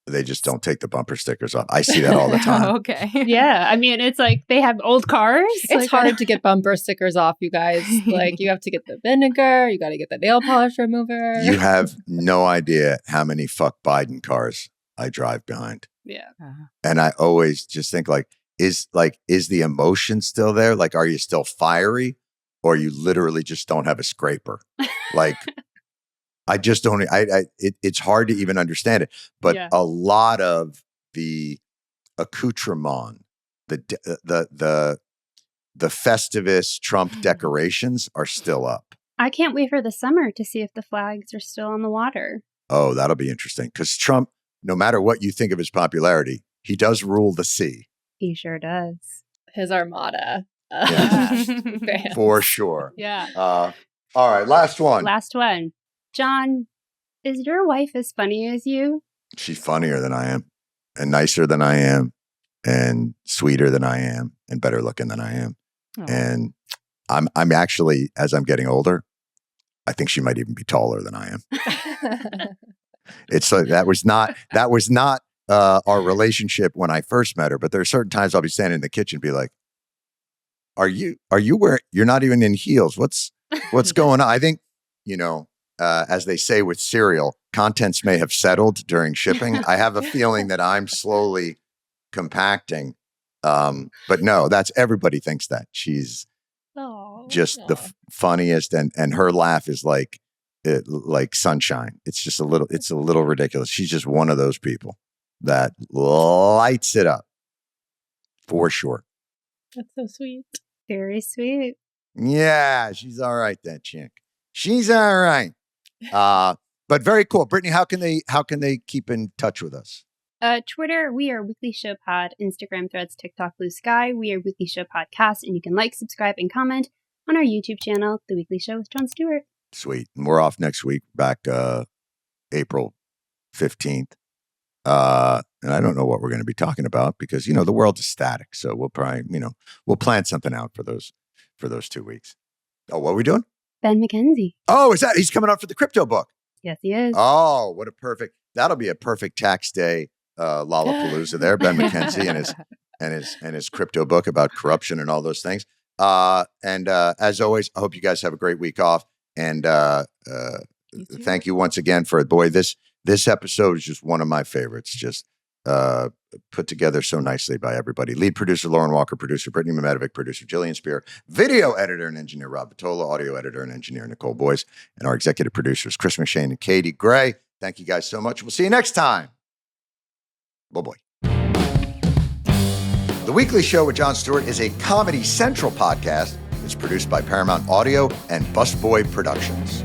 They just don't take the bumper stickers off. I see that all the time. Okay. Yeah. I mean, it's like they have old cars. It's hard to get bumper stickers off, you guys. Like, you have to get the vinegar. You got to get the nail polish remover. You have no idea how many fuck Biden cars I drive behind. Yeah. And I always just think is the emotion still there? Like, are you still fiery, or you literally just don't have a scraper? Like, I just don't. It's hard to even understand it. But a lot of the accoutrement, the Festivus Trump decorations are still up. I can't wait for the summer to see if the flags are still on the water. Oh, that'll be interesting, because Trump, no matter what you think of his popularity, he does rule the sea. He sure does. His armada. For sure. Yeah. All right, last one. Last one. Jon, is your wife as funny as you? She's funnier than I am, and nicer than I am, and sweeter than I am, and better looking than I am. Oh. And I'm actually, as I'm getting older, I think she might even be taller than I am. It's like that was not our relationship when I first met her, but there are certain times I'll be standing in the kitchen and be like, are you wearing, you're not even in heels. What's going on? I think, as they say with cereal, contents may have settled during shipping. I have a feeling that I'm slowly compacting. But no, everybody thinks that. She's the funniest, and her laugh is like sunshine. It's just a little ridiculous. She's just one of those people that lights it up, for sure. That's so sweet. Very sweet. Yeah, she's all right, that chick. She's all right. But very cool. Brittany, how can they keep in touch with us? Twitter, we are Weekly Show Pod. Instagram, Threads, TikTok, Blue Sky. We are Weekly Show Podcast, and you can like, subscribe, and comment on our YouTube channel, The Weekly Show with Jon Stewart. Sweet. And we're off next week, back April 15th. And I don't know what we're going to be talking about, because, the world is static. So we'll probably, we'll plan something out for those 2 weeks. Oh, what are we doing? Ben McKenzie. Oh, he's coming out for the crypto book? Yes, he is. Oh, that'll be a perfect tax day Lollapalooza there. Ben McKenzie and his crypto book about corruption and all those things. And as always, I hope you guys have a great week off. And thank you once again for this episode is just one of my favorites. Just put together so nicely by everybody. Lead producer Lauren Walker, producer Brittany Mimetovic, producer Jillian Spear, video editor and engineer Rob Vitola, audio editor and engineer Nicole Boyce, and our executive producers Chris McShane and Katie Gray. Thank you guys so much. We'll see you next time. Bye-bye. The Weekly Show with Jon Stewart is a Comedy Central podcast. It's produced by Paramount Audio and Busboy Productions.